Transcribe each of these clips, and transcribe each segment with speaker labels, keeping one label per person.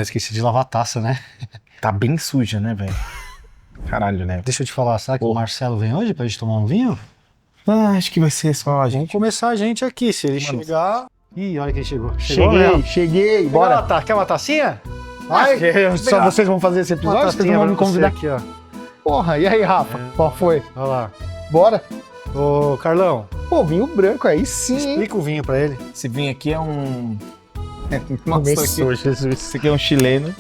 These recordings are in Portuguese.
Speaker 1: Esqueci de lavar a taça, né?
Speaker 2: Tá bem suja, né, velho? Caralho, né?
Speaker 1: Deixa eu te falar, será que o Marcelo vem hoje pra gente tomar um vinho?
Speaker 2: Ah, acho que vai ser só a
Speaker 1: Vamos
Speaker 2: gente.
Speaker 1: começar a gente aqui, se ele chegar... Ih, olha quem chegou.
Speaker 2: Cheguei,
Speaker 1: Bora. Quer uma tacinha?
Speaker 2: Ai, só vocês vão fazer esse episódio? Vocês não vão me convidar
Speaker 1: aqui, ó.
Speaker 2: Porra, e aí, Rafa? Qual foi?
Speaker 1: Olha lá.
Speaker 2: Bora?
Speaker 1: Ô, Carlão,
Speaker 2: Pô, vinho branco, aí sim.
Speaker 1: explica o vinho pra ele.
Speaker 2: Esse vinho aqui é um...
Speaker 1: Nossa,
Speaker 2: Esse aqui é um chileno.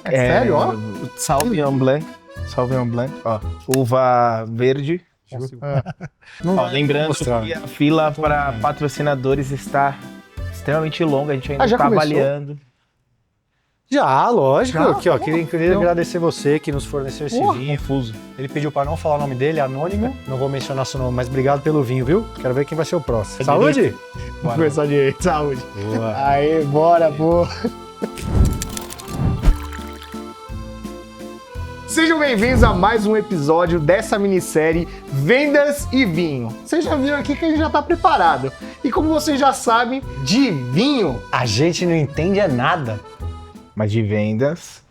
Speaker 1: sério, ó?
Speaker 2: Sauvignon Blanc. Sauvignon Blanc, ó. Uva verde. Ó, lembrando que a fila para patrocinadores está extremamente longa, a gente ainda
Speaker 1: já
Speaker 2: está
Speaker 1: começou?
Speaker 2: avaliando.
Speaker 1: Já, lógico.
Speaker 2: Já?
Speaker 1: Aqui, ó, queria agradecer você que nos forneceu esse vinho.
Speaker 2: Confuso.
Speaker 1: Ele pediu pra não falar o nome dele, anônimo. Não vou mencionar seu nome, mas obrigado pelo vinho, viu? Quero ver quem vai ser o próximo. Saúde?
Speaker 2: Vamos começar direito. Saúde.
Speaker 1: Boa.
Speaker 2: Aê, bora, pô. Sejam bem-vindos a mais um episódio dessa minissérie Vendas e Vinho. Vocês já viram aqui que a gente já tá preparado. E como vocês já sabem, de vinho...
Speaker 1: A gente não entende é nada.
Speaker 2: Mas de vendas...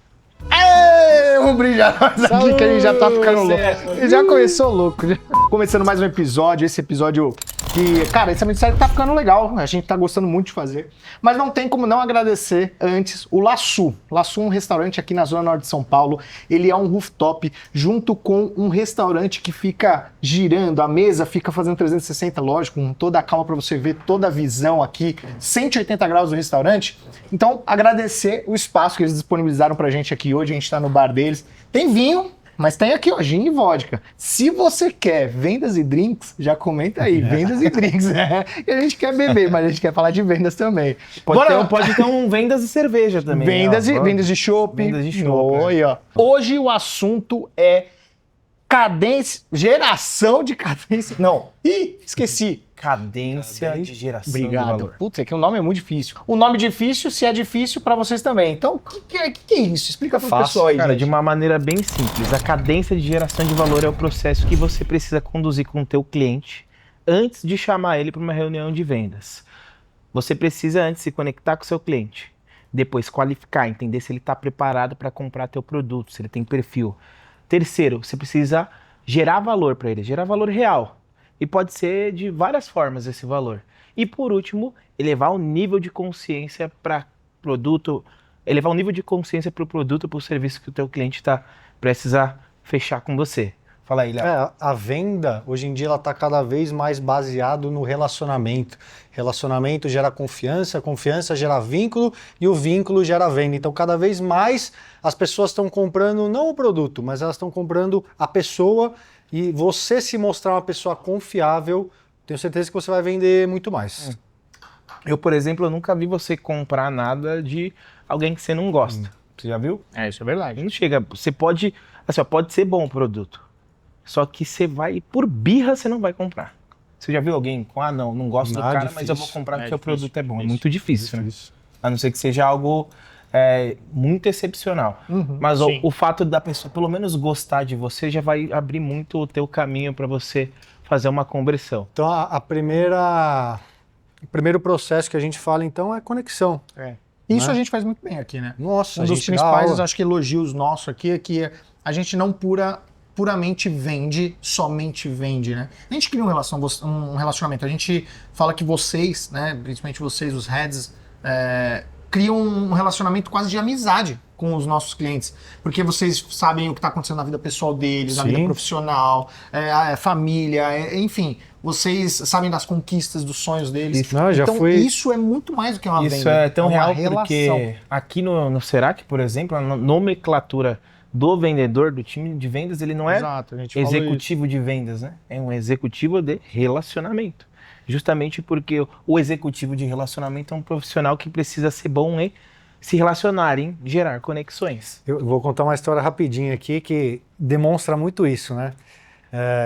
Speaker 2: Vamos brilhar nós aqui que a gente já tá ficando louco. Ele já começou louco. Começando mais um episódio, esse episódio que, cara, essa minissérie tá ficando legal, a gente tá gostando muito de fazer. Mas não tem como não agradecer antes o Laçu. Laçu é um restaurante aqui na Zona Norte de São Paulo. Ele é um rooftop junto com um restaurante que fica girando, a mesa fica fazendo 360, lógico, com toda a calma para você ver toda a visão aqui, 180 graus do restaurante. Então, agradecer o espaço que eles disponibilizaram pra gente aqui hoje, a gente tá no bar deles. Tem vinho, mas tem aqui, ó, gin e vodka. Se você quer vendas e drinks, já comenta aí, vendas e drinks. E a gente quer beber, mas a gente quer falar de vendas também.
Speaker 3: Pode ter um vendas e cerveja também.
Speaker 2: Vendas de chopp.
Speaker 3: Vendas de chopp.
Speaker 2: Oi, ó. Hoje o assunto é cadência, geração de cadência. Não, esqueci.
Speaker 3: Cadência de geração de
Speaker 2: Obrigado.
Speaker 3: valor.
Speaker 2: Putz, é que o nome é muito difícil. O nome difícil, se é difícil pra vocês também. Então, o que é isso? Explica pro pessoal aí,
Speaker 3: Cara,
Speaker 2: gente.
Speaker 3: de uma maneira bem simples, a cadência de geração de valor é o processo que você precisa conduzir com o teu cliente antes de chamar ele para uma reunião de vendas. Você precisa antes se conectar com o seu cliente, depois qualificar, entender se ele está preparado para comprar teu produto, se ele tem perfil. Terceiro, você precisa gerar valor para ele, gerar valor real. E pode ser de várias formas esse valor. E por último, elevar o nível de consciência para produto, elevar o nível de consciência para o produto, para o serviço que o teu cliente precisa fechar com você. Fala aí, Léo.
Speaker 1: A venda, hoje em dia, ela está cada vez mais baseado no relacionamento. Relacionamento gera confiança, confiança gera vínculo e o vínculo gera venda. Então, cada vez mais as pessoas estão comprando não o produto, mas elas estão comprando a pessoa. E você se mostrar uma pessoa confiável, tenho certeza que você vai vender muito mais.
Speaker 3: Eu, por exemplo, eu nunca vi você comprar nada de alguém que você não gosta. Você já viu?
Speaker 2: Isso é verdade.
Speaker 3: Não chega. Você pode, assim, ó, pode ser bom o produto. Só que você vai, por birra, você não vai comprar. Você já viu alguém com, não gosto do cara, mas eu vou comprar porque o produto é bom. É muito difícil, né? A não ser que seja algo muito excepcional. Mas o fato da pessoa pelo menos gostar de você já vai abrir muito o teu caminho para você fazer uma conversão.
Speaker 1: Então, o primeiro processo que a gente fala, então, é conexão.
Speaker 2: Isso a gente faz muito bem aqui, né?
Speaker 1: Nossa,
Speaker 2: Um
Speaker 1: a
Speaker 2: dos
Speaker 1: gente dá
Speaker 2: principais,
Speaker 1: aula.
Speaker 2: acho que elogios nossos aqui é que a gente não puramente vende, somente vende, né? A gente cria um relacionamento, a gente fala que vocês, né, principalmente vocês, os heads, criam um relacionamento quase de amizade com os nossos clientes, porque vocês sabem o que está acontecendo na vida pessoal deles, na vida profissional, a família, enfim, vocês sabem das conquistas, dos sonhos deles. Isso é muito mais do que uma venda.
Speaker 3: Isso é tão real
Speaker 2: relação.
Speaker 3: porque aqui no Serac, por exemplo, a nomenclatura do vendedor, do time de vendas, ele não é executivo de vendas, né? É um executivo de relacionamento. Justamente porque o executivo de relacionamento é um profissional que precisa ser bom em se relacionar, em gerar conexões.
Speaker 1: Eu vou contar uma história rapidinha aqui que demonstra muito isso, né?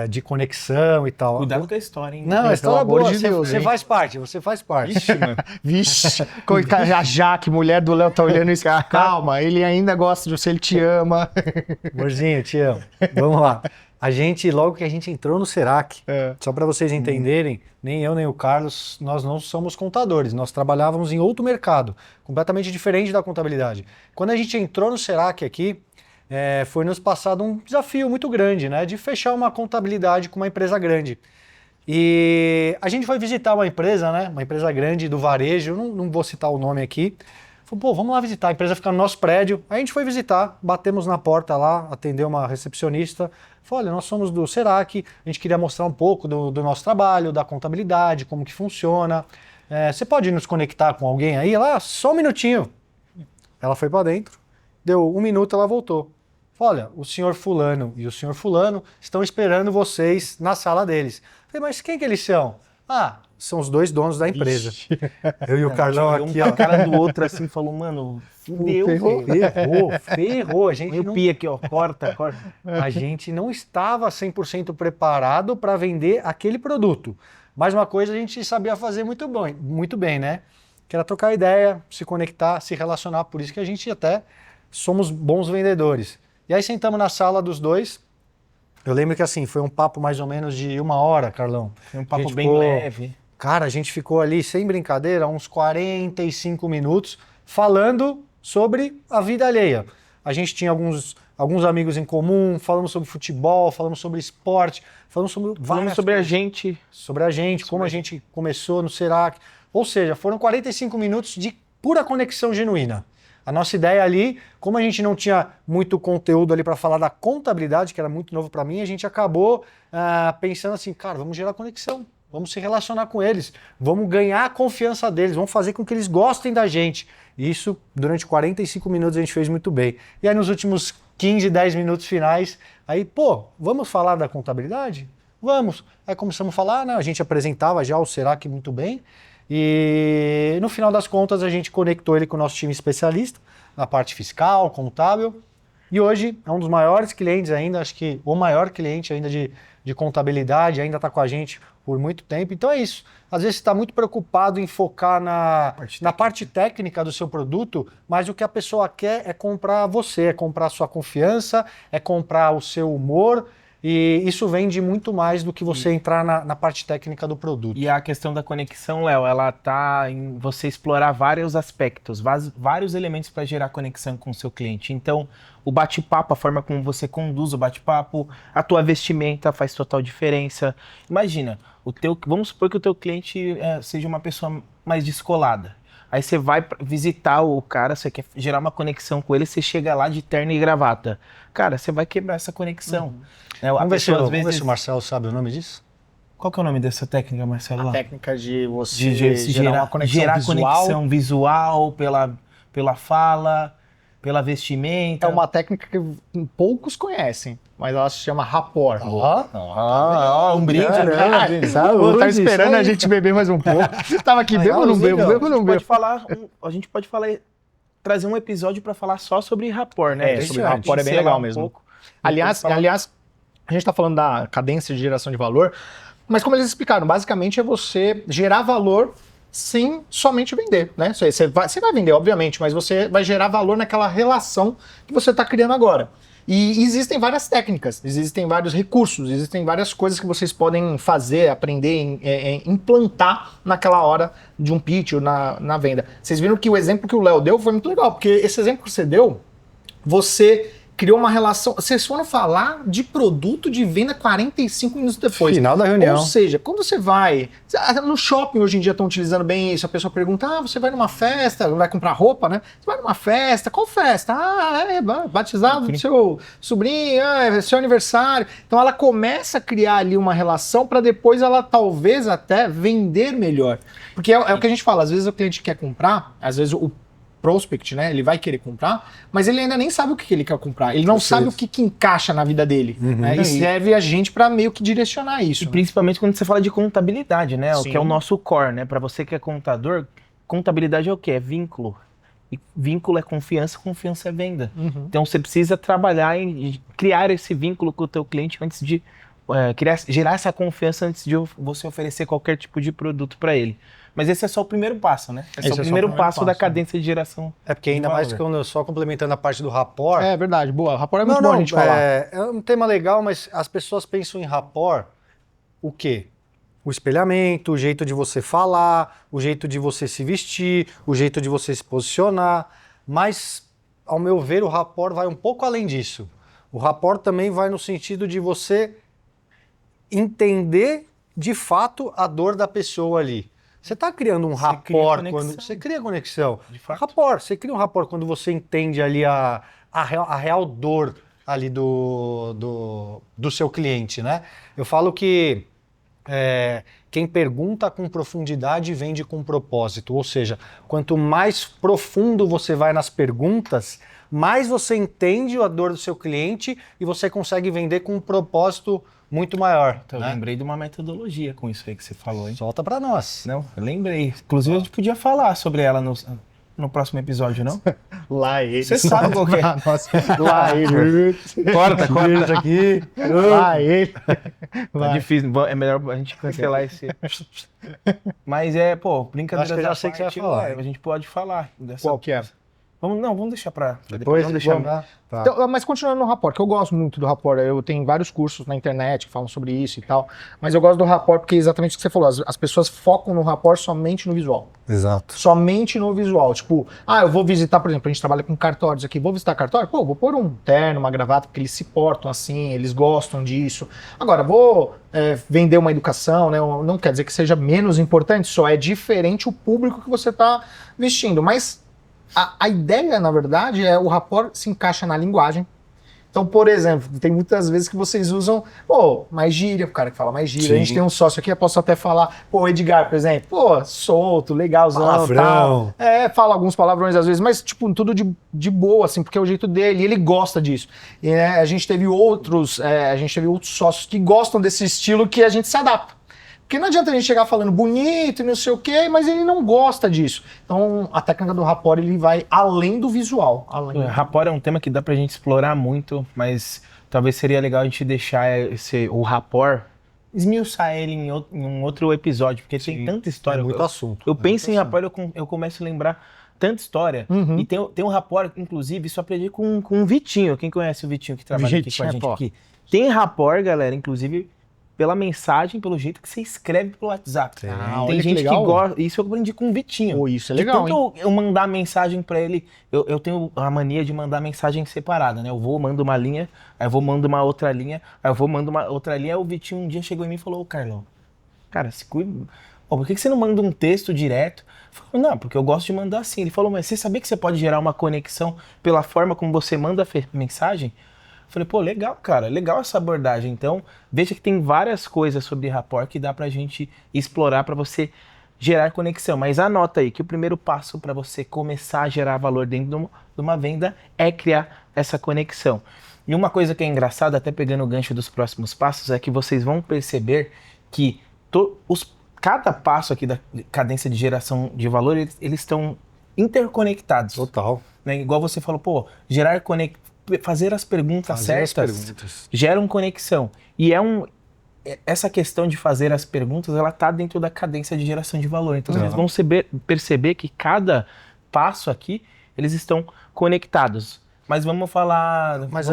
Speaker 1: De conexão e tal.
Speaker 3: Cuidado com a história, hein?
Speaker 1: Não, a história é
Speaker 2: amor
Speaker 1: boa,
Speaker 2: de Deus,
Speaker 1: você
Speaker 2: hein?
Speaker 1: faz parte, você faz parte.
Speaker 3: Vixe, mano.
Speaker 2: Vixe, a Jaque, mulher do Léo, tá olhando isso. Calma, ele ainda gosta de você, ele te ama.
Speaker 1: Amorzinho, te amo. Vamos lá. logo que a gente entrou no Serac, só para vocês entenderem, nem eu nem o Carlos, nós não somos contadores, nós trabalhávamos em outro mercado, completamente diferente da contabilidade. Quando a gente entrou no Serac aqui, foi nos passado um desafio muito grande, né, de fechar uma contabilidade com uma empresa grande. E a gente foi visitar uma empresa, né, uma empresa grande do varejo, não vou citar o nome aqui. Falei, pô, vamos lá visitar, a empresa fica no nosso prédio. Aí a gente foi visitar, batemos na porta lá, atendeu uma recepcionista. Falei, olha, nós somos do Serac, a gente queria mostrar um pouco do nosso trabalho, da contabilidade, como que funciona. Você pode nos conectar com alguém aí? Ela, só um minutinho. Ela foi para dentro, deu 1 minuto, ela voltou. Falei, olha, o senhor fulano e o senhor fulano estão esperando vocês na sala deles. Falei, mas quem que eles são? Ah, são os 2 donos da empresa. Ixi. Eu e o Carlão aqui, ó.
Speaker 3: Um cara do outro assim falou, mano, fudeu.
Speaker 1: Ferrou. A gente
Speaker 3: não... aqui, ó, corta.
Speaker 1: A gente não estava 100% preparado para vender aquele produto. Mas uma coisa a gente sabia fazer muito bem, né? Que era trocar ideia, se conectar, se relacionar. Por isso que a gente até somos bons vendedores. E aí sentamos na sala dos 2. Eu lembro que assim, foi um papo mais ou menos de 1 hora, Carlão.
Speaker 3: Foi um papo bem leve.
Speaker 1: Cara, a gente ficou ali, sem brincadeira, uns 45 minutos falando sobre a vida alheia. A gente tinha alguns amigos em comum, falamos sobre futebol, falamos sobre esporte, falamos sobre várias
Speaker 3: sobre
Speaker 1: coisas.
Speaker 3: a gente.
Speaker 1: Sobre a gente, como a gente começou no Serac. Ou seja, foram 45 minutos de pura conexão genuína. A nossa ideia ali, como a gente não tinha muito conteúdo ali para falar da contabilidade, que era muito novo para mim, a gente acabou pensando assim, cara, vamos gerar conexão, vamos se relacionar com eles, vamos ganhar a confiança deles, vamos fazer com que eles gostem da gente. E isso, durante 45 minutos, a gente fez muito bem. E aí, nos últimos 15, 10 minutos finais, aí, pô, vamos falar da contabilidade? Vamos. Aí começamos a falar, né? A gente apresentava já o Serac muito bem. E no final das contas a gente conectou ele com o nosso time especialista na parte fiscal, contábil, e hoje é um dos maiores clientes ainda, acho que o maior cliente ainda de contabilidade, ainda está com a gente por muito tempo. Então é isso, às vezes você está muito preocupado em focar na parte técnica do seu produto, mas o que a pessoa quer é comprar você, é comprar a sua confiança, é comprar o seu humor. E isso vende muito mais do que você entrar na parte técnica do produto.
Speaker 3: E a questão da conexão, Léo, ela tá em você explorar vários aspectos, vários elementos para gerar conexão com o seu cliente. Então, o bate-papo, a forma como você conduz o bate-papo, a tua vestimenta faz total diferença. Imagina, vamos supor que o teu cliente seja uma pessoa mais descolada. Aí você vai visitar o cara, você quer gerar uma conexão com ele, você chega lá de terno e gravata. Cara, você vai quebrar essa conexão.
Speaker 1: Vamos ver se o Marcelo sabe o nome disso.
Speaker 3: Qual que é o nome dessa técnica, Marcelo?
Speaker 2: A técnica de você
Speaker 3: gerar uma conexão visual pela fala, pela vestimenta.
Speaker 2: É uma técnica que poucos conhecem, mas ela se chama rapport.
Speaker 3: Um brinde.
Speaker 2: Tá esperando a gente beber mais um pouco. Tava aqui, bebo ou não bebo? Bebo ou não bebo?
Speaker 3: A gente pode falar, trazer um episódio para falar só sobre rapport, né?
Speaker 2: Sobre rapport é bem legal mesmo. Aliás, a gente tá falando da cadência de geração de valor, mas como eles explicaram, basicamente é você gerar valor sem somente vender, né? Você vai vender, obviamente, mas você vai gerar valor naquela relação que você está criando agora. E existem várias técnicas, existem vários recursos, existem várias coisas que vocês podem fazer, aprender, implantar naquela hora de um pitch ou na venda. Vocês viram que o exemplo que o Léo deu foi muito legal, porque esse exemplo que você deu, você criou uma relação. Vocês foram falar de produto de venda 45 minutos depois.
Speaker 1: Final da reunião.
Speaker 2: Ou seja, quando você vai. No shopping hoje em dia estão utilizando bem isso. A pessoa pergunta: você vai numa festa, vai comprar roupa, né? Você vai numa festa, qual festa? Batizado do seu sobrinho, é seu aniversário. Então ela começa a criar ali uma relação para depois ela talvez até vender melhor. Porque é o que a gente fala, às vezes o cliente quer comprar, às vezes o prospect, né? Ele vai querer comprar, mas ele ainda nem sabe o que ele quer comprar. Ele não sabe o que encaixa na vida dele. Né? E serve a gente para meio que direcionar isso.
Speaker 3: E principalmente quando você fala de contabilidade, né? Sim. O que é o nosso core, né? Para você que é contador, contabilidade é o quê? É vínculo. E vínculo é confiança, confiança é venda. Então você precisa trabalhar em criar esse vínculo com o teu cliente antes de gerar essa confiança antes de você oferecer qualquer tipo de produto para ele. Mas esse é só o primeiro passo, né? Esse é
Speaker 1: Esse
Speaker 3: o primeiro passo da
Speaker 1: passo,
Speaker 3: cadência de geração.
Speaker 1: É porque ainda
Speaker 3: de
Speaker 1: mais
Speaker 3: valor.
Speaker 1: quando eu só complementando a parte do rapport.
Speaker 2: É verdade, boa. Rapport é muito bom a gente falar.
Speaker 1: É um tema legal, mas as pessoas pensam em rapport o quê? O espelhamento, o jeito de você falar, o jeito de você se vestir, o jeito de você se posicionar. Mas, ao meu ver, o rapport vai um pouco além disso. O rapport também vai no sentido de você entender de fato a dor da pessoa ali. Você está criando um
Speaker 3: Você cria
Speaker 1: rapport
Speaker 3: conexão.
Speaker 1: quando você cria conexão.
Speaker 3: De fato.
Speaker 1: Rapport, você cria um rapport quando você entende ali a real dor ali do seu cliente, né? Eu falo que quem pergunta com profundidade vende com propósito. Ou seja, quanto mais profundo você vai nas perguntas, mais você entende a dor do seu cliente e você consegue vender com um propósito muito maior.
Speaker 3: Então, eu
Speaker 1: né?
Speaker 3: lembrei de uma metodologia com isso aí que você falou, hein?
Speaker 1: Solta para nós.
Speaker 3: Não, eu lembrei. Inclusive, a gente podia falar sobre ela no próximo episódio, não?
Speaker 2: Lá ele.
Speaker 3: Você sabe qual que é.
Speaker 2: Nossa, lá ele.
Speaker 3: Corta.
Speaker 1: Isso aqui.
Speaker 2: Lá ele.
Speaker 3: Tá difícil, é melhor a gente cancelar esse. Mas brincadeira
Speaker 1: Acho que eu já sei que você vai falar.
Speaker 3: A gente pode falar dessa.
Speaker 2: Qual que é?
Speaker 3: Vamos deixar pra
Speaker 1: Depois
Speaker 3: vamos deixar.
Speaker 1: Tá.
Speaker 2: Então, mas continuando no rapport, que eu gosto muito do rapport, eu tenho vários cursos na internet que falam sobre isso e tal, mas eu gosto do rapport porque é exatamente o que você falou, as pessoas focam no rapport somente no visual.
Speaker 1: Exato.
Speaker 2: Somente no visual. Tipo, eu vou visitar, por exemplo, a gente trabalha com cartórios aqui, vou visitar cartório? Pô, vou pôr um terno, uma gravata, porque eles se portam assim, eles gostam disso. Agora, vou vender uma educação, né? Não quer dizer que seja menos importante, só é diferente o público que você está vestindo, mas a ideia, na verdade, o rapport se encaixa na linguagem. Então, por exemplo, tem muitas vezes que vocês usam, mais gíria, o cara que fala mais gíria.
Speaker 1: Sim.
Speaker 2: A gente tem um sócio aqui, eu posso até falar, o Edgar, por exemplo, solto, legalzão,
Speaker 1: Palavrão.
Speaker 2: tal. Fala alguns palavrões às vezes, mas, tipo, tudo de boa, assim, porque é o jeito dele, e ele gosta disso. E a gente teve outros sócios que gostam desse estilo que a gente se adapta. Porque não adianta a gente chegar falando bonito e não sei o quê, mas ele não gosta disso. Então, a técnica do rapport, ele vai além do visual.
Speaker 3: Rapport é um tema que dá pra gente explorar muito, mas talvez seria legal a gente deixar o rapport, esmiuçar ele em um outro episódio, porque tem tanta história.
Speaker 1: É muito assunto.
Speaker 3: Eu penso em rapport, eu começo a lembrar tanta história.
Speaker 2: Uhum.
Speaker 3: E tem um rapport, inclusive, isso eu aprendi com o Vitinho. Quem conhece o Vitinho que trabalha aqui com a gente aqui? Tem rapport, galera, inclusive pela mensagem, pelo jeito que você escreve pelo WhatsApp. Tem gente que gosta. Isso eu aprendi com o Vitinho.
Speaker 2: Isso é legal, hein?
Speaker 3: Tanto eu mandar mensagem pra ele, eu tenho a mania de mandar mensagem separada, né? Eu vou, mando uma linha, aí eu vou, mando uma outra linha, aí eu vou, mando uma outra linha. Aí o Vitinho um dia chegou em mim e falou: Carlão, cara, se cuida. Por que você não manda um texto direto? Eu falei: não, porque eu gosto de mandar assim. Ele falou: mas você sabia que você pode gerar uma conexão pela forma como você manda a mensagem? Falei: pô, legal, cara, legal essa abordagem. Então, veja que tem várias coisas sobre rapport que dá pra gente explorar pra você gerar conexão. Mas anota aí que o primeiro passo para você começar a gerar valor dentro de uma venda é criar essa conexão. E uma coisa que é engraçada, até pegando o gancho dos próximos passos, é que vocês vão perceber que cada passo aqui da cadência de geração de valor, eles estão interconectados.
Speaker 1: Total.
Speaker 3: Né? Igual você falou, fazer as perguntas certas geram conexão. E essa questão de fazer as perguntas, ela tá dentro da cadência de geração de valor. Então, vocês vão perceber que cada passo aqui, eles estão conectados. Mas vamos falar...
Speaker 1: Mas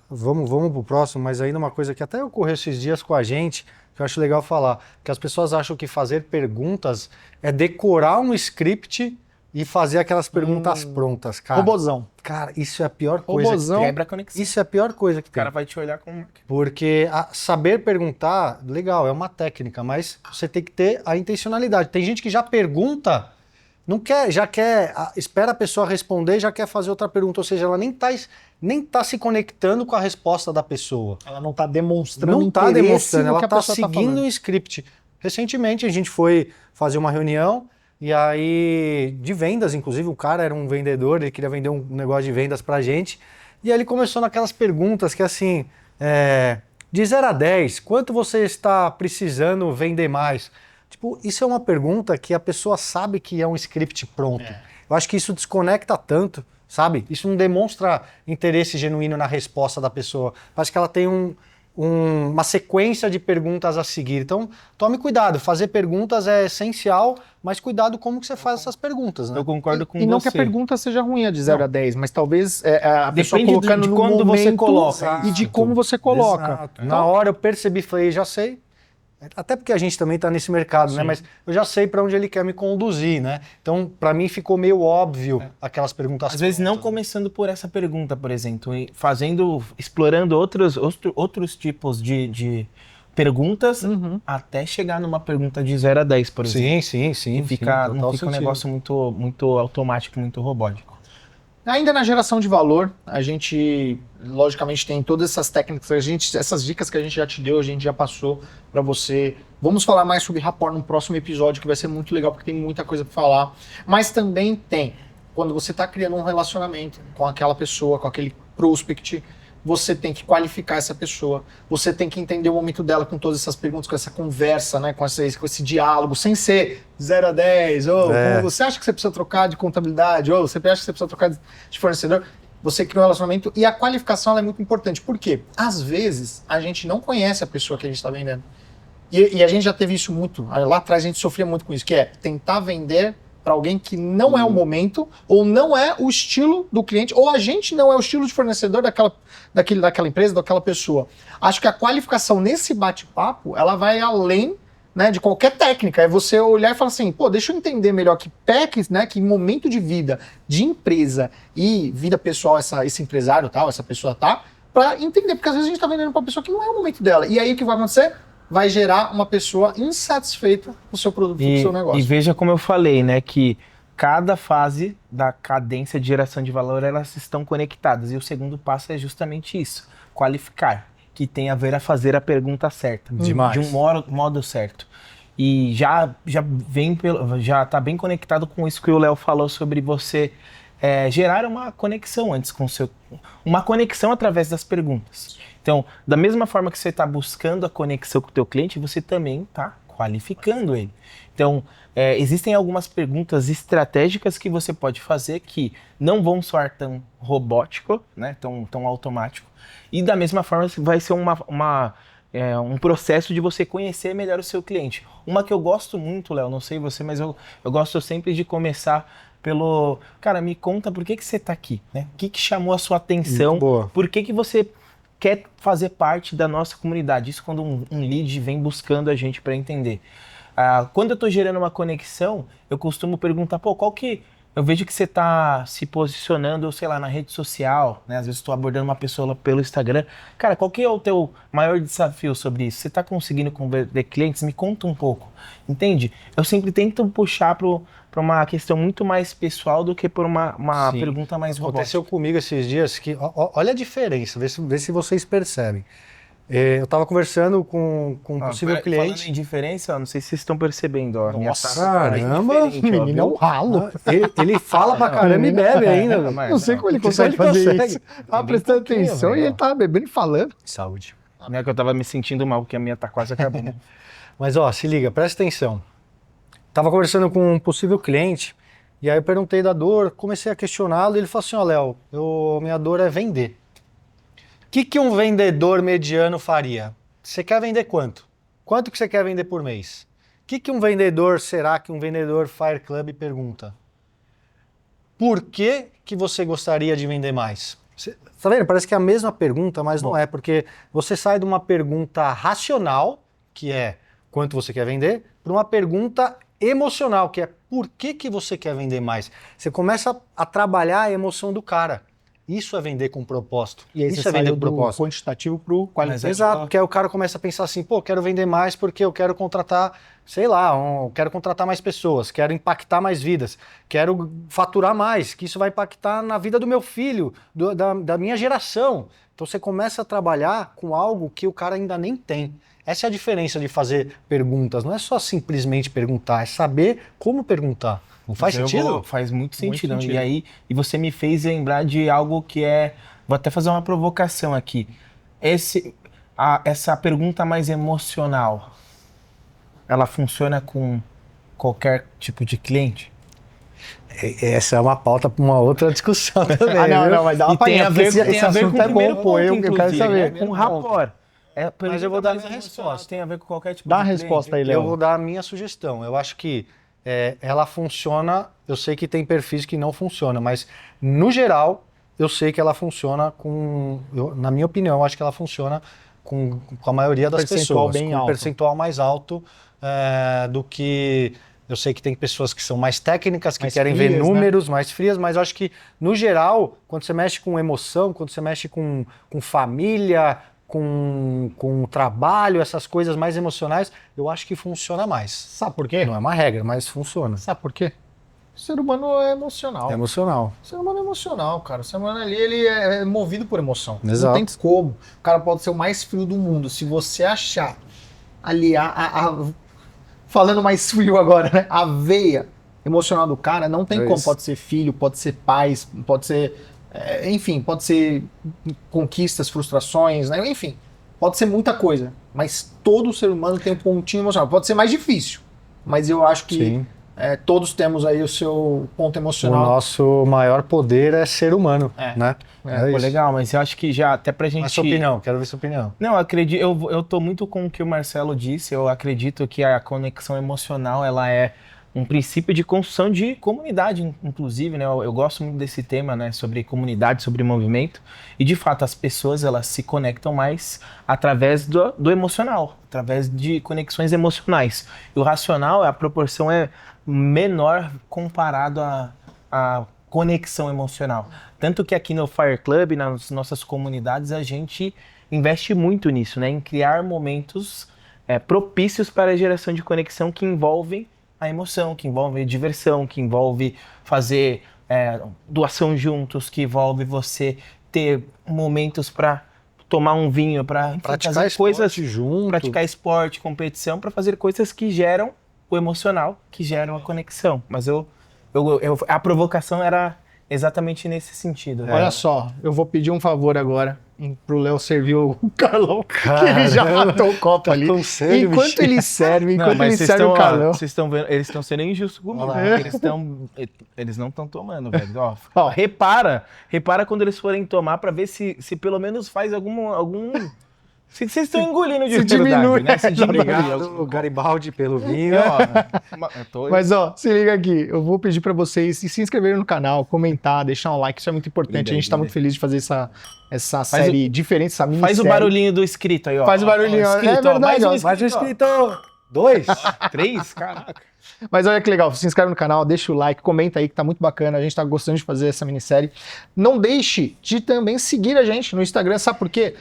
Speaker 1: vamos pro próximo, mas ainda uma coisa que até ocorreu esses dias com a gente, que eu acho legal falar, que as pessoas acham que fazer perguntas é decorar um script e fazer aquelas perguntas prontas, cara.
Speaker 2: Robozão.
Speaker 1: Cara, isso é a pior coisa.
Speaker 2: Robozão.
Speaker 3: Quebra a conexão.
Speaker 1: Isso é a pior coisa que
Speaker 3: O
Speaker 1: tem.
Speaker 3: cara vai te olhar como...
Speaker 1: Porque saber perguntar, legal, é uma técnica, mas você tem que ter a intencionalidade. Tem gente que já pergunta, não quer, espera a pessoa responder e já quer fazer outra pergunta, ou seja, ela nem tá se conectando com a resposta da pessoa.
Speaker 2: Ela não tá demonstrando
Speaker 1: Não tá
Speaker 2: interesse
Speaker 1: demonstrando,
Speaker 2: no
Speaker 1: ela
Speaker 2: que a
Speaker 1: tá
Speaker 2: pessoa
Speaker 1: seguindo
Speaker 2: falando.
Speaker 1: um script. Recentemente a gente foi fazer uma reunião e aí, de vendas, inclusive, o cara era um vendedor, ele queria vender um negócio de vendas pra gente, e aí ele começou naquelas perguntas que assim, de 0 a 10, quanto você está precisando vender mais? Tipo, isso é uma pergunta que a pessoa sabe que é um script pronto. Eu acho que isso desconecta tanto, sabe? Isso não demonstra interesse genuíno na resposta da pessoa. Acho que ela tem uma sequência de perguntas a seguir. Então, tome cuidado. Fazer perguntas é essencial, mas cuidado como que você faz essas perguntas, né?
Speaker 3: Eu concordo com você.
Speaker 2: E não que a pergunta seja ruim, a de 0 a 10, mas talvez a pessoa
Speaker 3: Depende
Speaker 2: colocando
Speaker 3: de
Speaker 2: no
Speaker 3: quando
Speaker 2: momento
Speaker 3: você coloca.
Speaker 2: e de como você coloca.
Speaker 1: Exato. Na hora eu percebi, falei, já sei. Até porque a gente também está nesse mercado, né? Mas eu já sei para onde ele quer me conduzir, né? Então, para mim ficou meio óbvio aquelas perguntas.
Speaker 3: Às vezes não começando por essa pergunta, por exemplo, e explorando outros tipos de perguntas até chegar numa pergunta de 0 a 10, por exemplo.
Speaker 1: Sim.
Speaker 3: Não fica um negócio muito automático, muito robótico.
Speaker 2: Ainda na geração de valor, a gente, logicamente, tem todas essas técnicas, essas dicas que a gente já te deu, a gente já passou para você. Vamos falar mais sobre rapport no próximo episódio, que vai ser muito legal, porque tem muita coisa para falar. Mas também tem, quando você está criando um relacionamento com aquela pessoa, com aquele prospect, você tem que qualificar essa pessoa, você tem que entender o momento dela com todas essas perguntas, com essa conversa, né, com esse diálogo, sem ser 0 a 10, ou você acha que você precisa trocar de contabilidade, ou você acha que você precisa trocar de fornecedor. Você cria um relacionamento e a qualificação ela é muito importante. Por quê? Às vezes a gente não conhece a pessoa que a gente está vendendo. E a gente já teve isso muito, lá atrás a gente sofria muito com isso, que é tentar vender para alguém que não é o momento, ou não é o estilo do cliente, ou a gente não é o estilo de fornecedor daquela empresa, daquela pessoa. Acho que a qualificação nesse bate-papo, ela vai além, né, de qualquer técnica. É você olhar e falar assim, pô, deixa eu entender melhor que PECs, né, que momento de vida, de empresa e vida pessoal, esse empresário tal, essa pessoa tá, para entender, porque às vezes a gente tá vendendo para uma pessoa que não é o momento dela. E aí o que vai acontecer? Vai gerar uma pessoa insatisfeita com o seu produto, com o seu negócio.
Speaker 3: E veja como eu falei, né, que cada fase da cadência de geração de valor, elas estão conectadas. E o segundo passo é justamente isso, qualificar, que tem a ver a fazer a pergunta certa, de um modo certo. E já está bem conectado com isso que o Léo falou sobre você gerar uma conexão antes com o seu... Uma conexão através das perguntas. Então, da mesma forma que você está buscando a conexão com o teu cliente, você também está qualificando ele. Então, existem algumas perguntas estratégicas que você pode fazer que não vão soar tão robótico, né, tão automático. E da mesma forma vai ser um processo de você conhecer melhor o seu cliente. Uma que eu gosto muito, Léo, não sei você, mas eu gosto sempre de começar pelo... Cara, me conta por que você está aqui, né? O que chamou a sua atenção? Por que você quer fazer parte da nossa comunidade? Isso quando um lead vem buscando a gente para entender. Quando eu estou gerando uma conexão, eu costumo perguntar, qual que... Eu vejo que você está se posicionando, sei lá, na rede social, né? Às vezes estou abordando uma pessoa pelo Instagram. Cara, qual que é o teu maior desafio sobre isso? Você está conseguindo converter clientes? Me conta um pouco, entende? Eu sempre tento puxar para uma questão muito mais pessoal do que por uma pergunta mais robótica.
Speaker 1: Aconteceu comigo esses dias que... Olha a diferença, vê se vocês percebem. Eu estava conversando com um possível cliente.
Speaker 3: Falando em diferença, não sei se vocês estão percebendo. Ó,
Speaker 1: nossa, caramba,
Speaker 2: menino é um ralo.
Speaker 1: Ele fala pra caramba e bebe ainda.
Speaker 2: Não sei como ele consegue fazer isso. Tava prestando atenção e ele tava bebendo e falando.
Speaker 1: Saúde.
Speaker 3: Não é que eu tava me sentindo mal, porque a minha tá quase acabando.
Speaker 1: Mas ó, se liga, presta atenção. Tava conversando com um possível cliente e aí eu perguntei da dor, comecei a questioná-lo e ele falou assim, ó, Léo, minha dor é vender. O que um vendedor mediano faria? Você quer vender quanto? Quanto que você quer vender por mês? O que um vendedor, será que um vendedor Fire Club pergunta? Por que você gostaria de vender mais? Tá vendo? Parece que é a mesma pergunta, mas não é, porque você sai de uma pergunta racional, que é quanto você quer vender, para uma pergunta emocional, que é por que você quer vender mais? Você começa a trabalhar a emoção do cara. Isso é vender com propósito.
Speaker 2: E aí
Speaker 1: isso
Speaker 2: você
Speaker 1: é vender
Speaker 2: saiu
Speaker 1: com propósito.
Speaker 2: Do quantitativo para o qualitativo.
Speaker 1: Exato, porque aí o cara começa a pensar assim, quero vender mais porque eu quero contratar, sei lá, quero contratar mais pessoas, quero impactar mais vidas, quero faturar mais, que isso vai impactar na vida do meu filho, da minha geração. Então você começa a trabalhar com algo que o cara ainda nem tem. Essa é a diferença de fazer perguntas. Não é só simplesmente perguntar, é saber como perguntar. Não faz sentido?
Speaker 3: Faz muito sentido. E você me fez lembrar de algo que é... Vou até fazer uma provocação aqui. Essa pergunta mais emocional, ela funciona com qualquer tipo de cliente?
Speaker 1: Essa é uma pauta para uma outra discussão também.
Speaker 2: Não, mas dá uma
Speaker 3: tem a ver com o primeiro ponto,
Speaker 2: eu quero saber.
Speaker 3: Né? Com rapport.
Speaker 1: Mas eu vou dar a minha resposta.
Speaker 3: Tem a ver com qualquer tipo
Speaker 2: Dá
Speaker 3: de
Speaker 2: a resposta aí,
Speaker 1: Eu
Speaker 2: Léo.
Speaker 1: vou dar a minha sugestão. Eu acho que ela funciona. Eu sei que tem perfis que não funcionam, mas no geral, eu sei que ela funciona na minha opinião, eu acho que ela funciona com a maioria das
Speaker 2: Percentual
Speaker 1: pessoas.
Speaker 2: bem
Speaker 1: com um
Speaker 2: alto.
Speaker 1: percentual mais alto do que. Eu sei que tem pessoas que são mais técnicas, que
Speaker 2: Mais
Speaker 1: querem ver
Speaker 2: frias, né?
Speaker 1: números, mais frias, mas eu acho que, no geral, quando você mexe com emoção, quando você mexe com família, com trabalho, essas coisas mais emocionais, eu acho que funciona mais.
Speaker 2: Sabe por quê?
Speaker 1: Não é uma regra, mas funciona.
Speaker 2: Sabe por quê? O ser humano é emocional.
Speaker 1: É emocional.
Speaker 2: O ser humano é emocional, cara. O ser humano ali, ele é movido por emoção.
Speaker 1: Exato.
Speaker 2: Não tem como. O cara pode ser o mais frio do mundo. Se você achar ali falando mais frio agora, né? A veia emocional do cara, não tem
Speaker 1: É
Speaker 2: como.
Speaker 1: isso.
Speaker 2: Pode ser filho, pode ser pais, pode ser... enfim, pode ser conquistas, frustrações, né? Enfim, pode ser muita coisa. Mas todo ser humano tem um pontinho emocional. Pode ser mais difícil, mas eu acho que
Speaker 1: Sim.
Speaker 2: todos temos aí o seu ponto
Speaker 1: O
Speaker 2: emocional.
Speaker 1: nosso maior poder é ser humano, né?
Speaker 3: Pô,
Speaker 1: isso.
Speaker 3: legal, mas eu acho que já até pra gente...
Speaker 1: Mas sua opinião, quero ver sua opinião.
Speaker 3: Não, eu tô muito com o que o Marcelo disse. Eu acredito que a conexão emocional, ela é um princípio de construção de comunidade, inclusive, né? Eu gosto muito desse tema, né? Sobre comunidade, sobre movimento. E, de fato, as pessoas, elas se conectam mais através do emocional, através de conexões emocionais. E o racional, a proporção é menor comparado à conexão emocional. Tanto que aqui no Fire Club, nas nossas comunidades, a gente investe muito nisso, né? Em criar momentos propícios para a geração de conexão que envolvem a emoção, que envolve diversão, que envolve fazer doação juntos, que envolve você ter momentos para tomar um vinho, para
Speaker 1: Praticar
Speaker 3: fazer
Speaker 1: esporte
Speaker 3: coisas
Speaker 1: junto.
Speaker 3: praticar esporte, competição, para fazer coisas que geram o emocional, que geram a conexão. Mas a provocação era exatamente nesse sentido.
Speaker 2: Olha só, eu vou pedir um favor agora pro Léo servir o Carlão, que ele já matou o copo ali.
Speaker 1: com sede,
Speaker 2: Enquanto
Speaker 1: bicho.
Speaker 2: ele serve,
Speaker 3: Não,
Speaker 2: enquanto
Speaker 3: mas
Speaker 2: ele
Speaker 3: vocês
Speaker 2: serve
Speaker 3: estão,
Speaker 2: o Carlão.
Speaker 3: vocês estão vendo, eles estão sendo injustos comigo.
Speaker 1: Olha lá.
Speaker 3: Eles não estão tomando, velho. Ó, repara quando eles forem tomar pra ver se pelo menos faz algum se vocês estão engolindo de
Speaker 2: Se
Speaker 3: verdade,
Speaker 2: diminui.
Speaker 3: né? Se diminui.
Speaker 1: Obrigado, Garibaldi, pelo vinho.
Speaker 2: Mas ó, se liga aqui, eu vou pedir pra vocês se inscreverem no canal, comentar, deixar um like, isso é muito importante.
Speaker 3: Líder,
Speaker 2: a gente tá
Speaker 3: líder.
Speaker 2: muito feliz de fazer essa série diferente, essa minissérie.
Speaker 3: Faz o barulhinho do inscrito aí, ó.
Speaker 2: Faz o barulhinho,
Speaker 3: Ó,
Speaker 2: é verdade,
Speaker 3: mais um
Speaker 2: ó.
Speaker 3: inscrito.
Speaker 1: Mais um inscrito. 2.
Speaker 3: 3? Caraca.
Speaker 2: Mas olha que legal, se inscreve no canal, deixa o like, comenta aí que tá muito bacana, a gente tá gostando de fazer essa minissérie. Não deixe de também seguir a gente no Instagram, sabe por quê?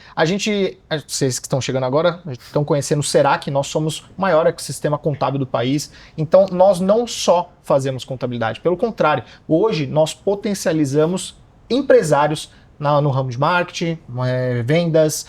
Speaker 2: Vocês que estão chegando agora, estão conhecendo o Serac, nós somos o maior ecossistema contábil do país, então nós não só fazemos contabilidade, pelo contrário, hoje nós potencializamos empresários no ramo de marketing, vendas,